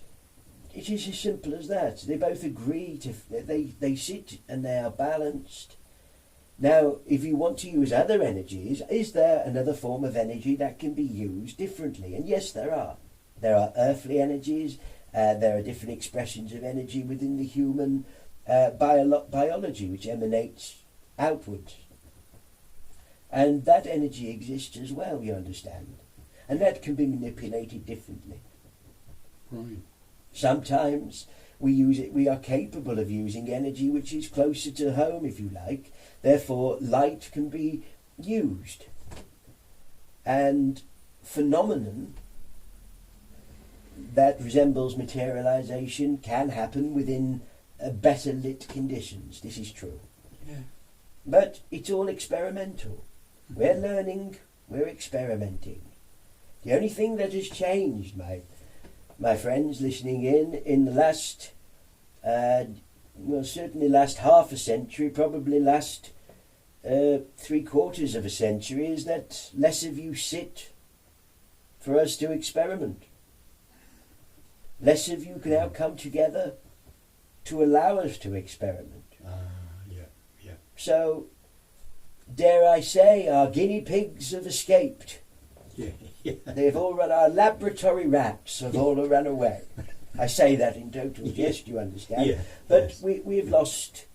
it is as simple as that. They both agree to, they sit and they are balanced. Now, if you want to use other energies, is there another form of energy that can be used differently? And yes, there are. There are earthly energies, there are different expressions of energy within the human biology, which emanates outwards. And that energy exists as well, you understand. And that can be manipulated differently. Right. Sometimes we are capable of using energy which is closer to home, if you like. Therefore, light can be used. And phenomenon that resembles materialization can happen within better lit conditions. This is true. Yeah. But it's all experimental. We're learning, we're experimenting. The only thing that has changed, my friends listening in the last, certainly last half a century, probably last 3/4 of a century is that less of you sit for us to experiment. Less of you can now come together to allow us to experiment. Yeah. So, dare I say, our guinea pigs have escaped. Yeah. They've all run, our laboratory rats have all run away. I say that in total jest, you understand? Yeah. But Yes. we've lost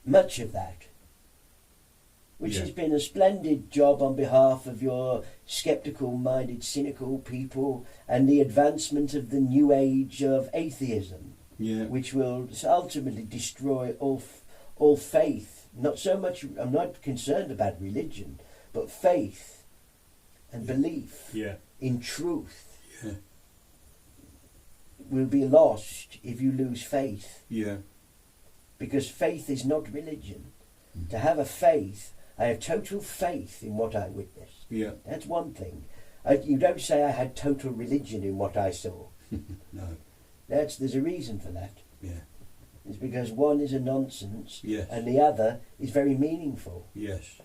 much of that, which Yeah. has been a splendid job on behalf of your sceptical-minded, cynical people and the advancement of the new age of atheism, Yeah. which will ultimately destroy all faith. Not so much, I'm not concerned about religion, but faith and belief Yeah. in truth Yeah. will be lost if you lose faith, Yeah. because faith is not religion. Mm. To have a faith, I have total faith in what I witnessed. Yeah. That's one thing. You don't say I had total religion in what I saw. No. There's a reason for that. Yeah. It's because one is a nonsense Yes. and the other is very meaningful. Yes.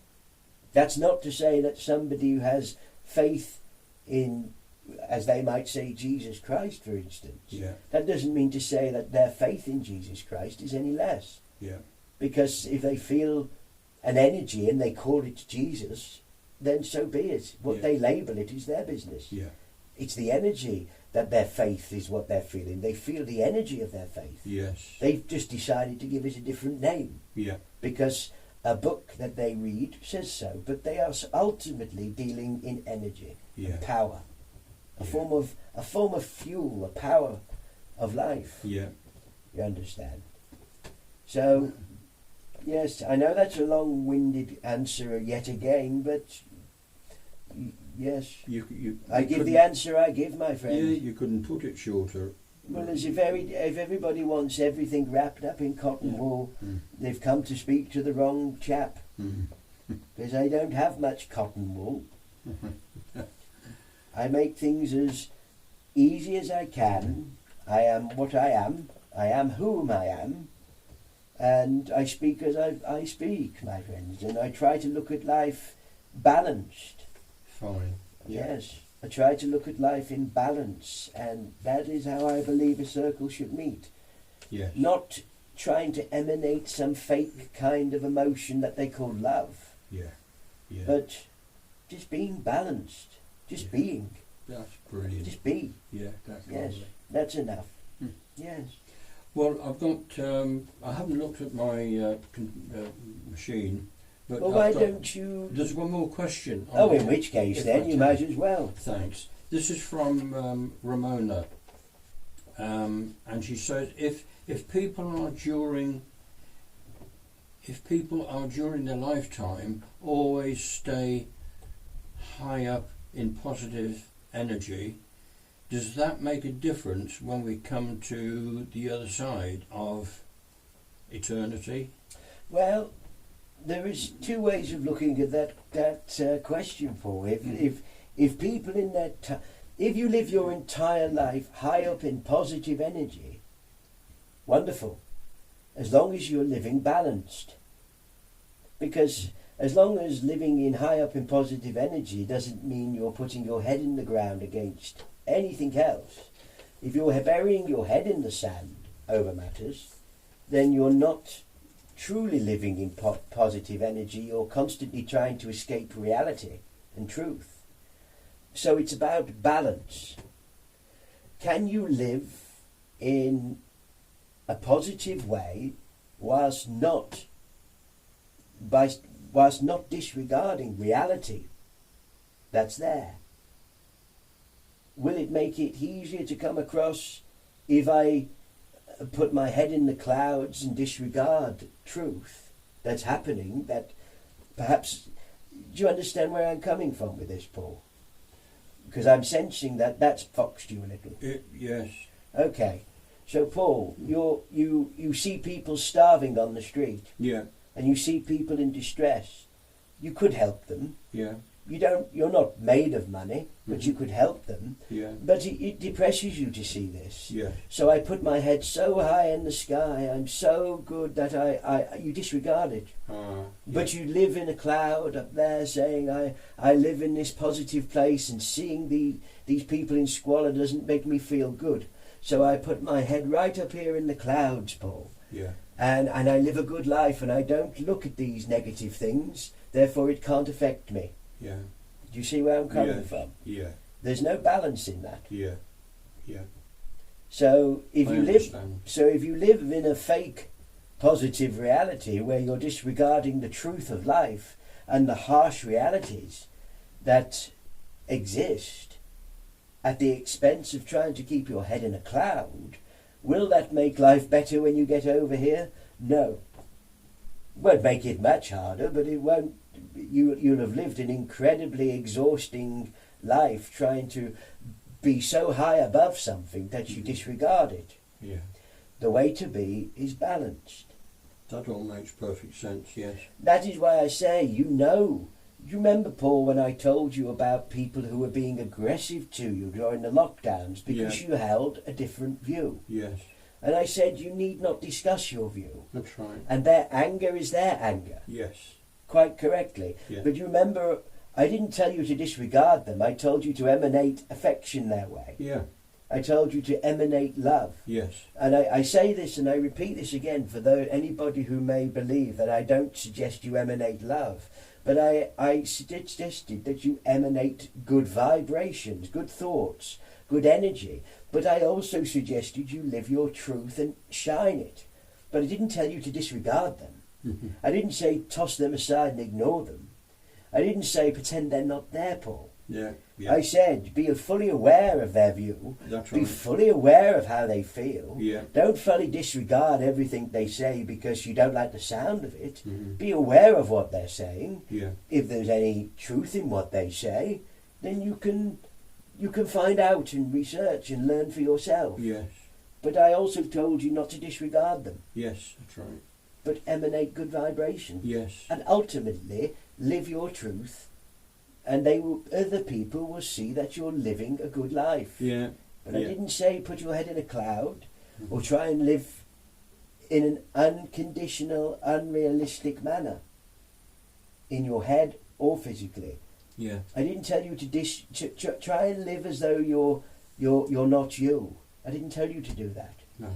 That's not to say that somebody who has faith in, as they might say, Jesus Christ, for instance, Yeah. that doesn't mean to say that their faith in Jesus Christ is any less. Yeah. Because if they feel an energy and they call it Jesus, then so be it. What Yeah. they label it is their business. Yeah. It's the energy that their faith is what they're feeling. They feel the energy of their faith. Yes. They've just decided to give it a different name Yeah. because a book that they read says so. But they are ultimately dealing in energy, Yeah. power, a Yeah. form of fuel, a power of life. Yeah. You understand? So, yes, I know that's a long-winded answer yet again, but yes, You I give the couldn't- answer I give, my friend. Yeah, you couldn't put it shorter. Well, as if everybody wants everything wrapped up in cotton Yeah. wool, Mm. they've come to speak to the wrong chap, Mm. because I don't have much cotton wool. I make things as easy as I can. I am what I am. I am whom I am. And I speak as I speak, my friends. And I try to look at life balanced. Fine. Yeah. Yes. I try to look at life in balance. And that is how I believe a circle should meet. Yes. Not trying to emanate some fake kind of emotion that they call love. Yeah. Yeah. But just being balanced. Just Yeah. being. That's brilliant. Just be. Yeah, that's Yes. lovely. That's enough. Hmm. Yes. Well, I've got. I haven't looked at my machine, but Well, I've why got- don't you... There's one more question. Oh, on in here, which case if then I you can. might as well. Thanks. This is from Ramona, and she says if people are during their lifetime always stay high up in positive energy, does that make a difference when we come to the other side of eternity? Well, there is two ways of looking at that question, Paul. If people in that if you live your entire life high up in positive energy, wonderful, as long as you're living balanced. Because as long as living in high up in positive energy doesn't mean you're putting your head in the ground against anything else. If you're burying your head in the sand over matters, then you're not truly living in positive energy. You're constantly trying to escape reality and truth. So it's about balance. Can you live in a positive way whilst not disregarding reality that's there? Will it make it easier to come across if I put my head in the clouds and disregard truth that's happening? That perhaps, do you understand where I'm coming from with this, Paul? Because I'm sensing that that's foxed you a little. Yes. Okay, so Paul, you see people starving on the street, Yeah. and you see people in distress. You could help them. Yeah. you're not made of money, but you could help them. Yeah. But it depresses you to see this. Yeah. So I put my head so high in the sky, I'm so good that you disregard it. But you live in a cloud up there saying, I live in this positive place, and seeing these people in squalor doesn't make me feel good. So I put my head right up here in the clouds, Paul. Yeah. And I live a good life, and I don't look at these negative things, therefore it can't affect me. Yeah. Do you see where I'm coming from? Yeah. There's no balance in that. Yeah. Yeah. So if I you understand. live in a fake positive reality where you're disregarding the truth of life and the harsh realities that exist at the expense of trying to keep your head in a cloud, will that make life better when you get over here? No. Won't make it much harder, but it won't. You'll have lived an incredibly exhausting life trying to be so high above something that you disregard it. Yeah. The way to be is balanced. That all makes perfect sense, yes. That is why I say, you remember, Paul, when I told you about people who were being aggressive to you during the lockdowns because you held a different view. Yes. And I said you need not discuss your view. That's right. And their anger is their anger. Yes. Quite correctly. Yeah. But you remember, I didn't tell you to disregard them. I told you to emanate affection their way. Yeah. I told you to emanate love. Yes. And I say this and I repeat this again for anybody who may believe that I don't suggest you emanate love. But I suggested that you emanate good vibrations, good thoughts, good energy. But I also suggested you live your truth and shine it. But I didn't tell you to disregard them. Mm-hmm. I didn't say toss them aside and ignore them. I didn't say pretend they're not there, Paul. Yeah. Yeah. I said be fully aware of their view. That's Be right. fully aware of how they feel. Yeah. Don't fully disregard everything they say because you don't like the sound of it. Mm-hmm. Be aware of what they're saying. Yeah. If there's any truth in what they say, then you can find out and research and learn for yourself. Yes. But I also told you not to disregard them, Yes, that's right. but emanate good vibration. Yes. And ultimately live your truth, and other people will see that you're living a good life. Yeah. But I Yeah. didn't say put your head in a cloud or try and live in an unconditional, unrealistic manner in your head or physically. Yeah. I didn't tell you to try and live as though you're not you. I didn't tell you to do that. No.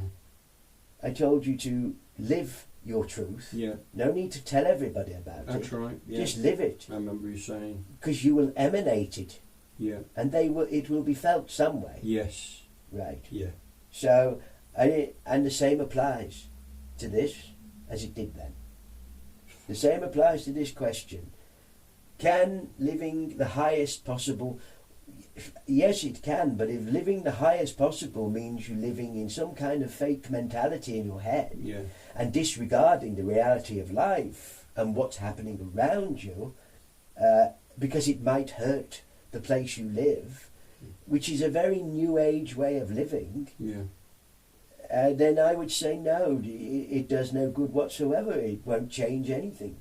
I told you to live your truth. Yeah. No need to tell everybody about That's it. right. Yeah. Just live it, I remember you saying. because you will emanate it, Yeah. and it will be felt some way. Yes. Right. Yeah. So, and the same applies to this as it did then. The same applies to this question. Can living the highest possible... Yes, it can, but if living the highest possible means you living in some kind of fake mentality in your head Yeah. and disregarding the reality of life and what's happening around you, because it might hurt the place you live, which is a very new age way of living, Yeah. then I would say no, it does no good whatsoever. It won't change anything.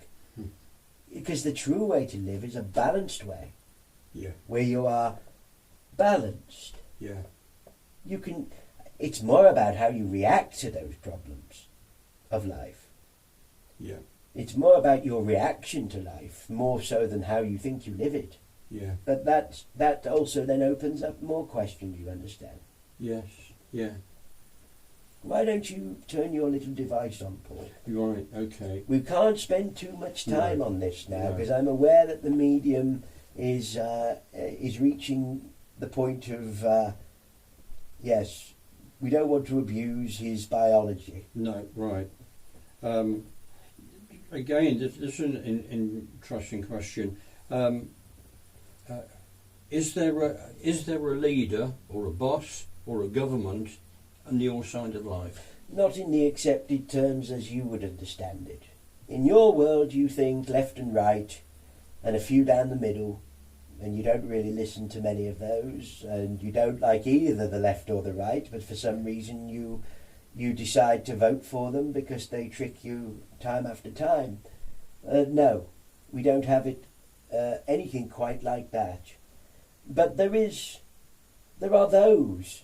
Because the true way to live is a balanced way, Yeah. where you are balanced. Yeah. It's more about how you react to those problems of life. Yeah. It's more about your reaction to life, more so than how you think you live it. Yeah. But that also then opens up more questions, you understand. Yes. Yeah. Why don't you turn your little device on, Paul? You're right. Okay. We can't spend too much time No. on this now, No. because I'm aware that the medium is reaching the point of, yes, we don't want to abuse his biology. No. Right. Again, this is an interesting question. Is there a leader or a boss or a government on your side of life? Not in the accepted terms as you would understand it. In your world you think left and right and a few down the middle, and you don't really listen to many of those, and you don't like either the left or the right, but for some reason you decide to vote for them because they trick you time after time. No, we don't have it anything quite like that. But there are those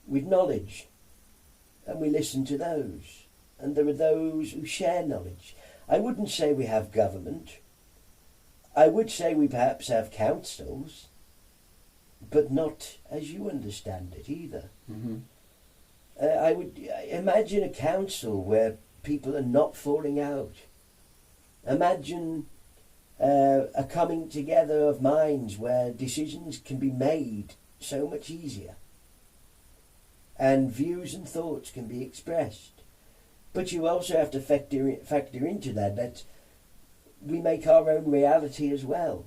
with knowledge, and we listen to those. And there are those who share knowledge. I wouldn't say we have government. I would say we perhaps have councils, but not as you understand it either. Mm-hmm. I would imagine a council where people are not falling out. Imagine a coming together of minds where decisions can be made so much easier and views and thoughts can be expressed. But you also have to factor into that we make our own reality as well.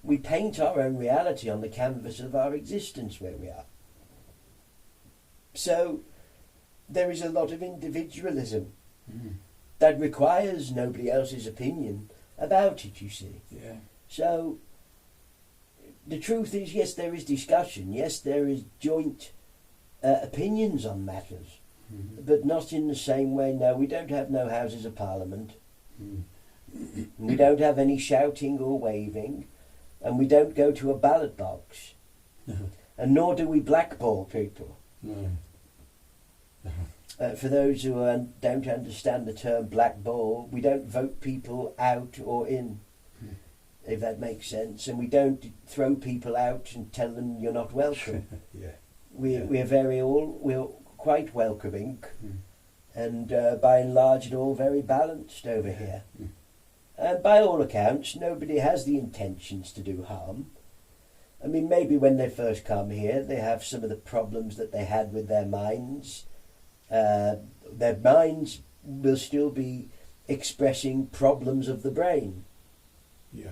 We paint our own reality on the canvas of our existence where we are. So there is a lot of individualism that requires nobody else's opinion about it, you see. Yeah. So the truth is, yes, there is discussion, yes, there is joint opinions on matters, but not in the same way. No, we don't have no houses of parliament. We don't have any shouting or waving, and we don't go to a ballot box, and nor do we blackball people. No. For those who don't understand the term blackball, we don't vote people out or in, if that makes sense, and we don't throw people out and tell them you're not welcome. Yeah. We're quite welcoming, and by and large, and all very balanced over here. And by all accounts, nobody has the intentions to do harm. I mean, maybe when they first come here, they have some of the problems that they had with their minds. Their minds will still be expressing problems of the brain. Yeah.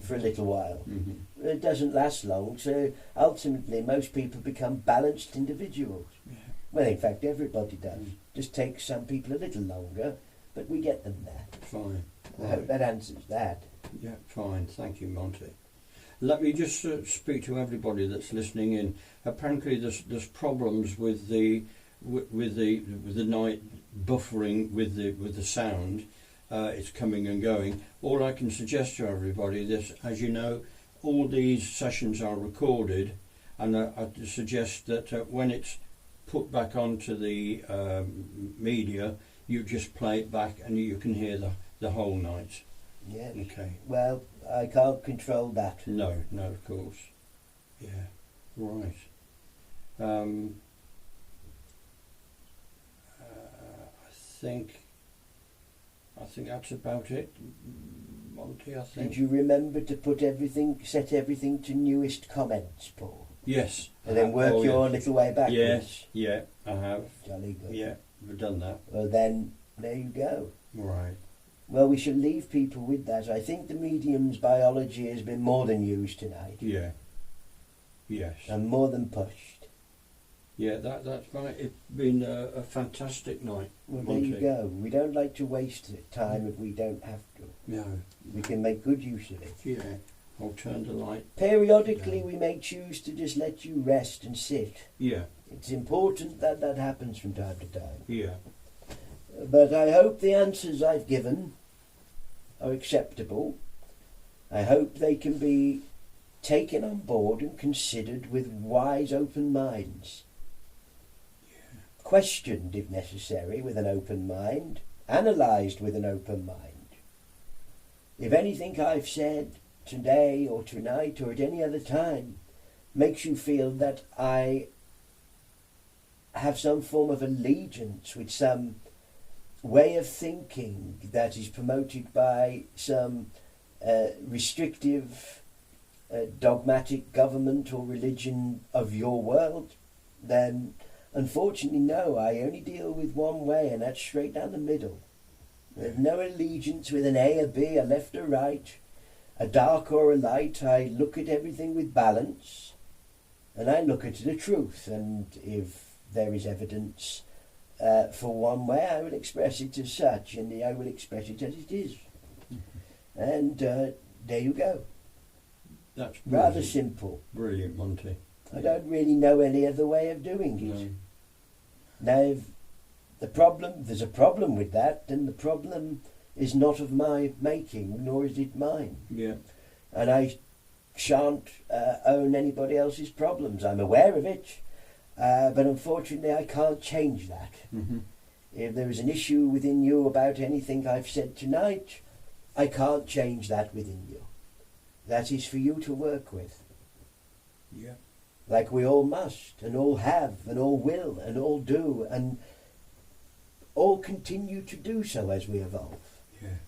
For a little while. Mm-hmm. It doesn't last long, so ultimately most people become balanced individuals. Yeah. Well, in fact, everybody does. Just takes some people a little longer, but we get them there. Fine. I hope that answers that. Yeah, fine. Thank you, Monty. Let me just speak to everybody that's listening in. Apparently, there's problems with the night buffering with the sound. It's coming and going. All I can suggest to everybody, this, as you know, all these sessions are recorded, and I suggest that when it's put back onto the media, you just play it back and you can hear the whole night. Yeah. Okay. Well, I can't control that. No, of course. Yeah. Right. I think that's about it, Monty. I think. Did you remember to set everything to newest comments, Paul? Yes. And then work your little way backwards? Yes, yeah, I have. Jolly good. Yeah, we've done that. Well then, there you go. Right. Well, we should leave people with that. I think the medium's biology has been more than used tonight. Yeah. Yes. And more than pushed. Yeah, that's right. It's been a fantastic night. Well, Monty. there you go. We don't like to waste time if we don't have to. No. We can make good use of it. Yeah. I'll turn the light. Periodically, we may choose to just let you rest and sit. Yeah. It's important that that happens from time to time. Yeah. But I hope the answers I've given are acceptable. I hope they can be taken on board and considered with wise, open minds. Yeah. Questioned, if necessary, with an open mind. Analysed with an open mind. If anything I've said today or tonight or at any other time makes you feel that I have some form of allegiance with some way of thinking that is promoted by some restrictive, dogmatic government or religion of your world, then unfortunately no, I only deal with one way, and that's straight down the middle. There's no allegiance with an A, a B, a left or right, a dark or a light. I look at everything with balance, and I look at the truth, and if there is evidence for one way, I will express it as such, and I will express it as it is. And there you go. That's rather simple. Brilliant, Monty. I don't really know any other way of doing it. No. Now, if there's a problem with that, then the problem is not of my making, nor is it mine. Yeah. And I shan't own anybody else's problems. I'm aware of it, but unfortunately I can't change that. Mm-hmm. If there is an issue within you about anything I've said tonight, I can't change that within you. That is for you to work with. Yeah. Like we all must, and all have, and all will, and all do, and all continue to do so as we evolve. Yeah.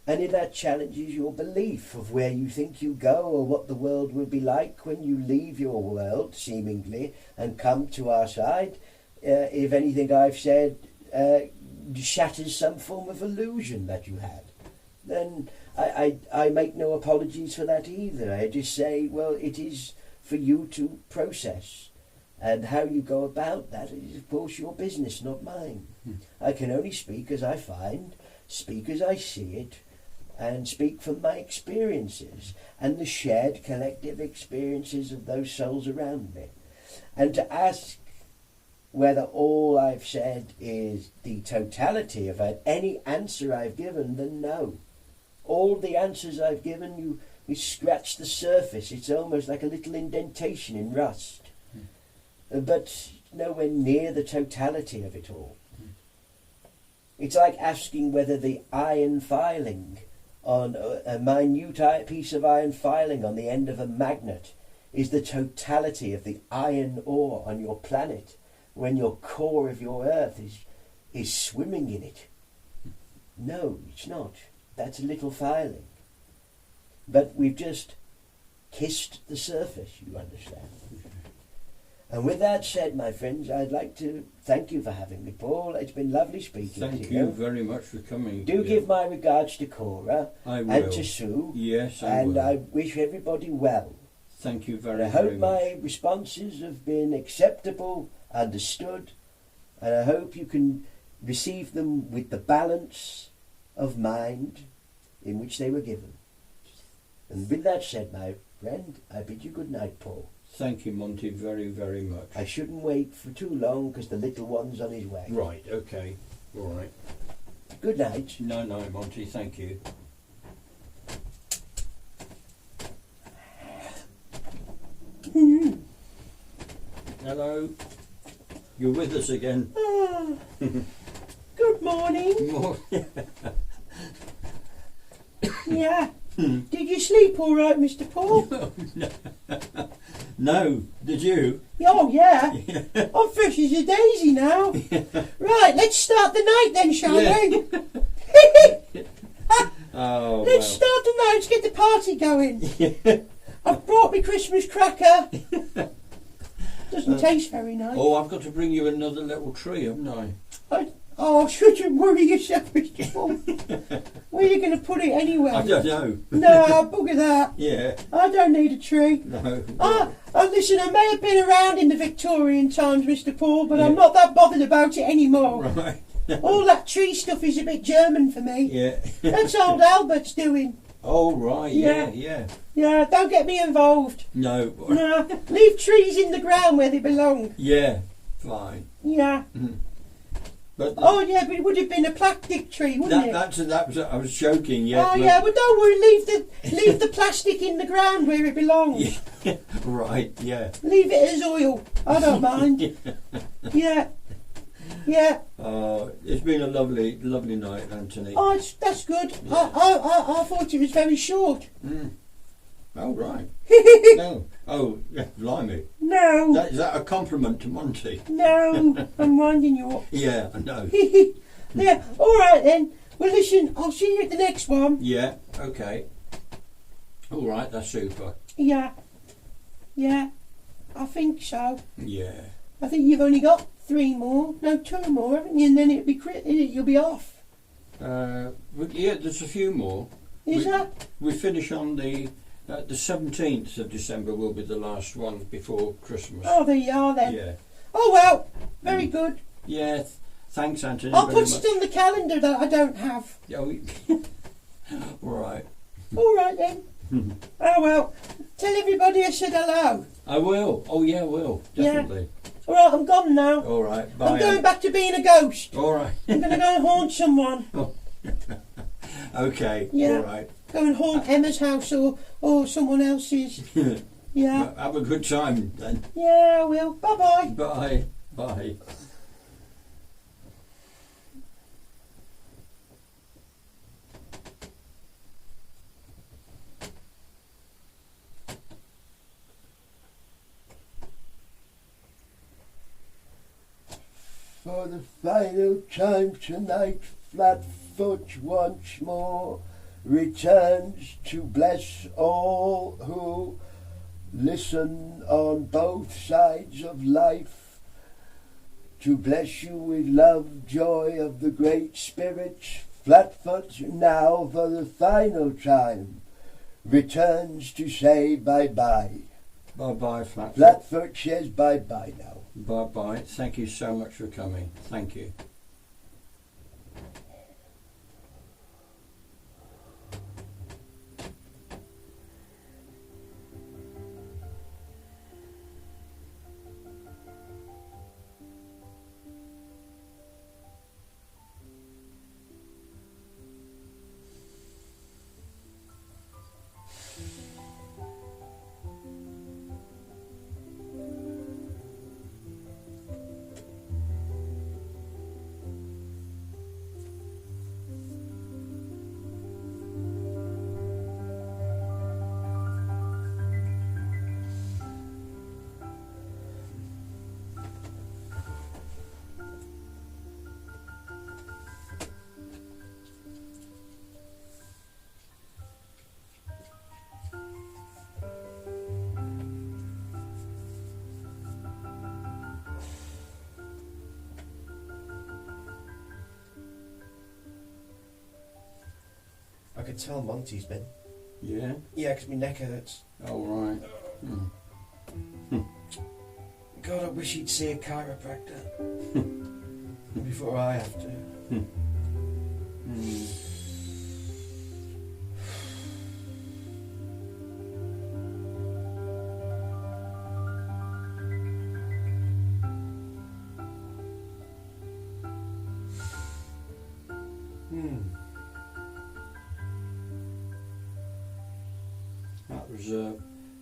And if that challenges your belief of where you think you go or what the world will be like when you leave your world, seemingly, and come to our side, if anything I've said shatters some form of illusion that you had, then I make no apologies for that either. I just say, well, it is for you to process. And how you go about that is, of course, your business, not mine. I can only speak as I find, speak as I see it, and speak from my experiences and the shared collective experiences of those souls around me. And to ask whether all I've said is the totality of any answer I've given, then no. All the answers I've given, you scratch the surface. It's almost like a little indentation in rust. But nowhere near the totality of it all. It's like asking whether the iron filing on a minute piece of iron filing on the end of a magnet is the totality of the iron ore on your planet when your core of your earth is swimming in it. No, it's not. That's a little filing. But we've just kissed the surface, you understand. And with that said, my friends, I'd like to thank you for having me, Paul. It's been lovely speaking to you. Thank you very much for coming. Do give my regards to Cora I will. and to Sue. Yes, I and will. I wish everybody well. Thank you And very I much. hope my responses have been acceptable, understood, and I hope you can receive them with the balance of mind in which they were given. And with that said, my friend, I bid you good night, Paul. Thank you, Monty, very, very much. I shouldn't wait for too long because the little one's on his way. Right, okay. All right. Good night. No, Monty, thank you. Hello. You're with us again. Good morning. Yeah. Did you sleep all right, Mr. Paul? No, did you? Oh, yeah. I'm fresh as a daisy now. Right, let's start the night then, shall we? Oh, Let's start the night. Let's get the party going. I've brought me Christmas cracker. Doesn't taste very nice. Oh, I've got to bring you another little tree, haven't I? Oh, shouldn't worry yourself, Mr. Paul. Where are you going to put it anyway? I don't know. No, bugger that. Yeah. I don't need a tree. No. Listen, I may have been around in the Victorian times, Mr. Paul, but I'm not that bothered about it anymore. Right. All that tree stuff is a bit German for me. Yeah. That's old Albert's doing. Oh, right. Yeah. Yeah, don't get me involved. No. No, leave trees in the ground where they belong. Yeah. Fine. Yeah. But Oh, yeah, but it would have been a plastic tree, wouldn't it? that was. I was joking. Yeah. Oh, yeah, well, don't worry. Leave the plastic in the ground where it belongs. Yeah. Right. Yeah. Leave it as oil. I don't mind. Yeah. Yeah. It's been a lovely night, Anthony. Oh, that's good. I thought it was very short. Oh, right. No. Oh, yeah, blimey. No. Is that a compliment to Monty? No, I'm winding you up. Yeah, I know. Yeah, all right then. Well, listen, I'll see you at the next one. Yeah, okay. All right, that's super. Yeah, I think so. Yeah. I think you've only got 3 more, no, 2 more, haven't you? And then you'll be off. Yeah, there's a few more. Is there? We finish on the 17th of December will be the last one before Christmas. Oh, there you are then. Yeah. Oh, well, very good. Yeah, thanks, Anthony. I'll very put much. it on the calendar that I don't have. Oh, all right. All right then. Oh, well, tell everybody I said hello. I will. Oh, yeah, I will. Definitely. All right, I'm gone now. All right. Bye. I'm going back to being a ghost. All right. I'm going to go and haunt someone. Oh. Okay, Yeah. all right. Go and haunt Emma's house or someone else's. Yeah. Have a good time then. Yeah, I will. Bye-bye. Bye. Bye. For the final time tonight, Flatfoot once more returns to bless all who listen on both sides of life, to bless you with love, joy of the Great Spirit. Flatfoot now for the final time returns to say bye-bye. Bye-bye, Flatfoot. Flatfoot says bye-bye now. Bye-bye. Thank you so much for coming. Thank you. I could tell Monty's been. Yeah? Yeah, 'cause my neck hurts. All right. God, I wish he'd see a chiropractor before I have to.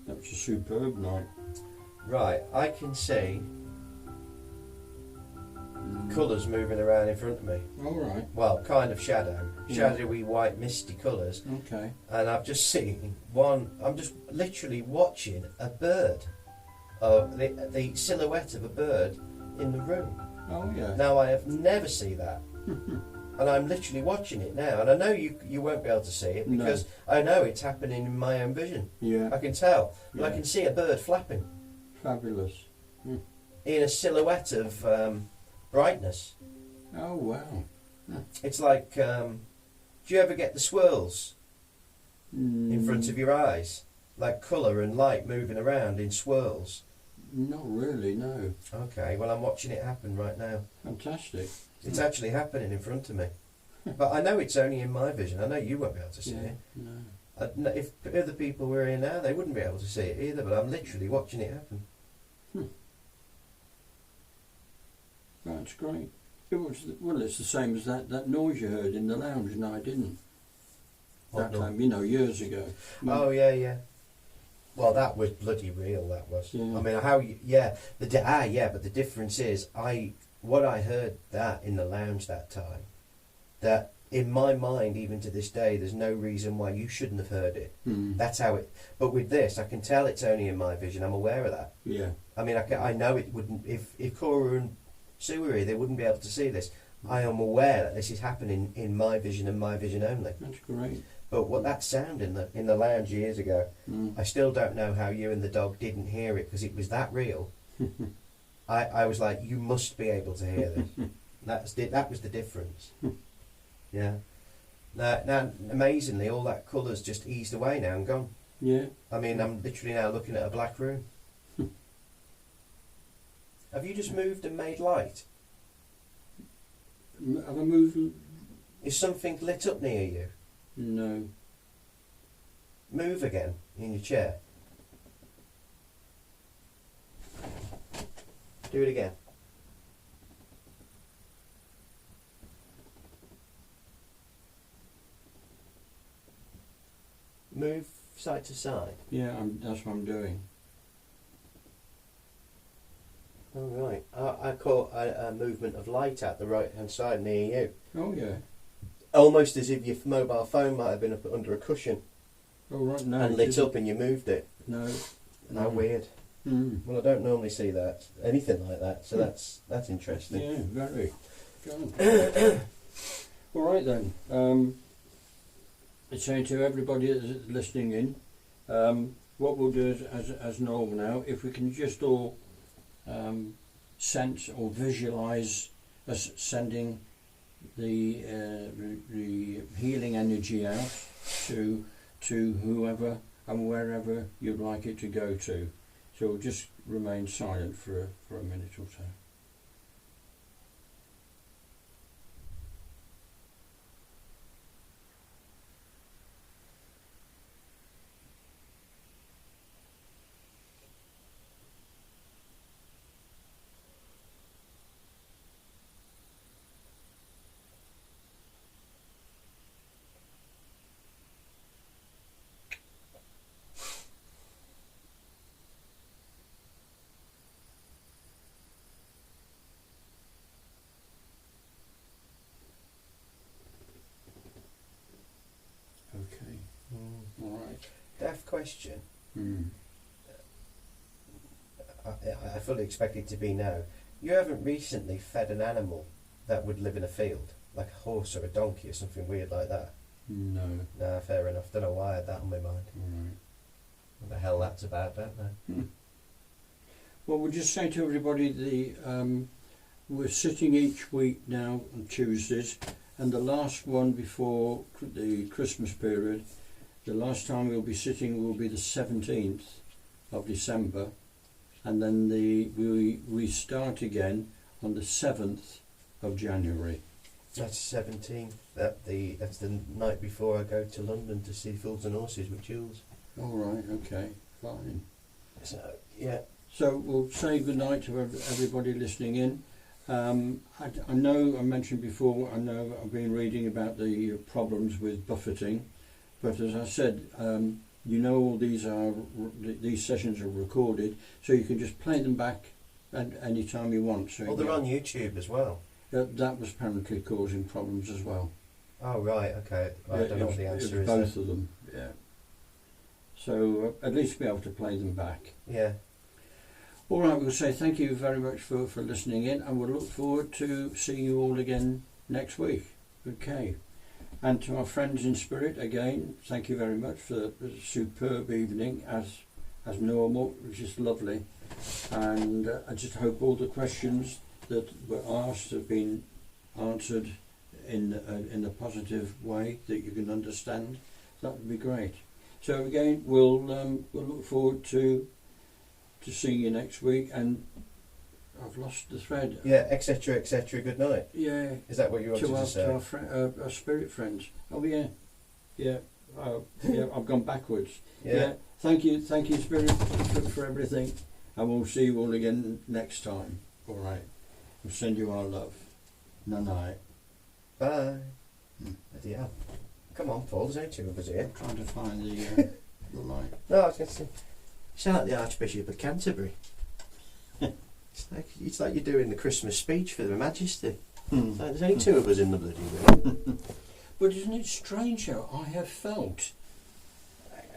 That was a superb night. Right, I can see colours moving around in front of me. All right. Well, kind of shadow. Yeah. Shadowy white misty colours. Okay. And I've just seen one, I'm just literally watching a bird. The silhouette of a bird in the room. Oh yeah. Now I have never seen that. And I'm literally watching it now. And I know you won't be able to see it because I know it's happening in my own vision. Yeah. I can tell. But I Yeah. can see a bird flapping Fabulous. in a silhouette of brightness. Oh wow. It's like, do you ever get the swirls in front of your eyes? Like colour and light moving around in swirls? Not really, no. Okay, well I'm watching it happen right now. Fantastic. It's actually happening in front of me. But I know it's only in my vision. I know you won't be able to see it. No. If other people were here now, they wouldn't be able to see it either, but I'm literally watching it happen. That's great. It was well. It's the same as that noise you heard in the lounge, and I didn't. What That noise? time, years ago. Oh, yeah. Well, that was bloody real, that was. Yeah. I mean, but the difference is, what I heard that in the lounge that time, that in my mind, even to this day, there's no reason why you shouldn't have heard it. That's how it. But with this, I can tell it's only in my vision. I'm aware of that. Yeah. I mean, I know it wouldn't. If Cora and Sue were here, they wouldn't be able to see this. I am aware that this is happening in my vision and my vision only. That's great. But what that sound in the lounge years ago, I still don't know how you and the dog didn't hear it because it was that real. I was like, you must be able to hear this. That was the difference. Yeah. Now, amazingly, all that colour's just eased away now and gone. Yeah. I mean, I'm literally now looking at a black room. Have you just moved and made light? Have I moved? Is something lit up near you? No. Move again in your chair. Do it again. side to side. Yeah, that's what I'm doing. Oh, right. I caught a movement of light at the right-hand side near you. Oh, yeah. Almost as if your mobile phone might have been up under a cushion Oh, right, no. and lit up and you moved it. No. How weird. Mm. Well, I don't normally see that, anything like that, so that's interesting. Yeah, very. Good. All right, then. I'd say to everybody that's listening in, what we'll do is, as normal now, if we can just all sense or visualise us sending the healing energy out to whoever and wherever you'd like it to go to. So we'll just remain silent for a minute or so. Okay. All right. Daft question. Mm. I fully expect it to be no. You haven't recently fed an animal that would live in a field, like a horse or a donkey or something weird like that? No. Nah, fair enough. Don't know why I had that on my mind. All right. What the hell that's about, don't know. Well, we'll just say to everybody we're sitting each week now on Tuesdays, and the last one before the Christmas period, the last time we'll be sitting will be the 17th of December, and then we start again on the 7th of January. That's 17th. That's the night before I go to London to see Fools and Horses with Jules. All right, okay, fine. So, yeah. So we'll say good night to everybody listening in. I know I mentioned before, I know I've been reading about the problems with buffeting, but as I said, all these sessions are recorded, so you can just play them back at any time you want. So they're on YouTube as well. That was apparently causing problems as well. Oh right, okay. I don't know what the answer is. Both of them, yeah. So at least be able to play them back. Yeah. All right, we'll say thank you very much for listening in, and we'll look forward to seeing you all again next week. Okay. And to our friends in spirit, again, thank you very much for the superb evening, as normal, which is lovely. And I just hope all the questions that were asked have been answered in a positive way that you can understand. That would be great. So again, we'll look forward to seeing you next week. And I've lost the thread. Yeah, etc., etc. Good night. Yeah. Is that what you wanted to say? To our spirit friends. Oh yeah, yeah. Yeah. I've gone backwards. Yeah. Thank you, spirit, for everything, and we'll see you all again next time. All right. We'll send you our love. Night. Bye. Bloody hell. Come on, Paul. There's only two of us here. I'm trying to find the light. No, I was going to say. You sound like the Archbishop of Canterbury. It's like you're doing the Christmas speech for Her Majesty. Like there's only two of us in the bloody room. But isn't it strange how I have felt,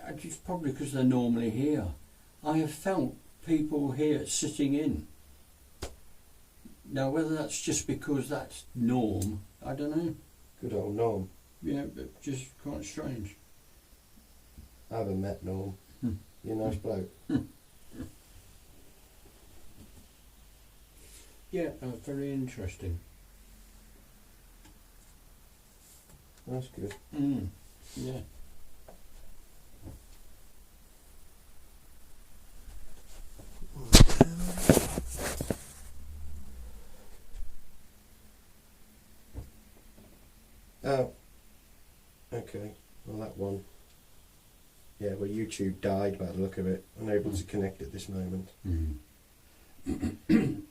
it's probably because they're normally here, I have felt people here sitting in. Now whether that's just because that's norm, I don't know. Good old Norm. Yeah, but just quite strange. I haven't met Norm. You're a nice bloke. Yeah, very interesting. That's good. Yeah. Oh. Okay. Well, that one. Yeah, well, YouTube died by the look of it. Unable to connect at this moment.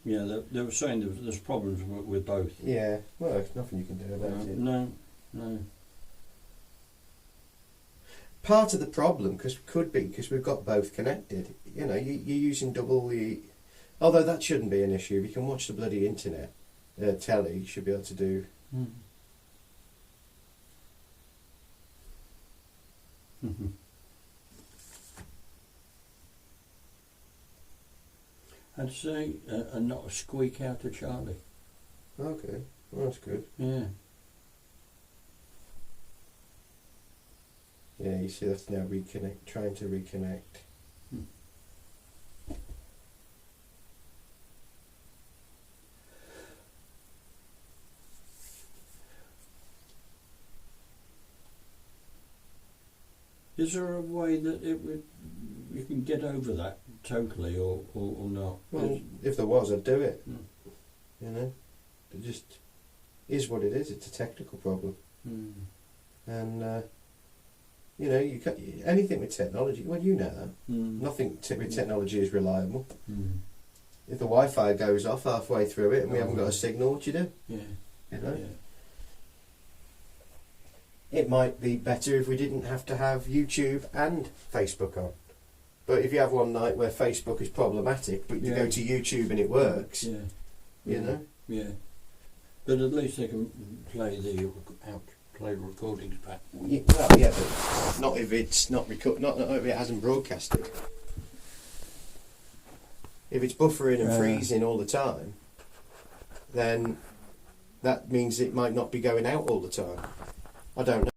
Yeah, they were saying there's problems with both. Yeah, well, there's nothing you can do about it. No. part of the problem could be because we've got both connected. You know, you're using double the. Although that shouldn't be an issue. If you can watch the bloody internet, telly, you should be able to do. Mm-hmm. I'd say not a squeak out of Charlie. Okay, well, that's good. Yeah. Yeah, you see, that's now trying to reconnect. Is there a way that you can get over that totally, or not? Well, if there was, I'd do it. Mm. You know, it just is what it is. It's a technical problem, and you know, you can't, anything with technology. Well, you know that nothing with technology is reliable. If the Wi-Fi goes off halfway through it and we haven't got a signal, what do you do? Yeah. You know. Yeah. It might be better if we didn't have to have YouTube and Facebook on. But if you have one night where Facebook is problematic, but you go to YouTube and it works, you know? Yeah. But at least they can play play recordings back. Yeah, well, yeah, but not if it's not if it hasn't broadcasted. If it's buffering and freezing all the time, then that means it might not be going out all the time. I don't know.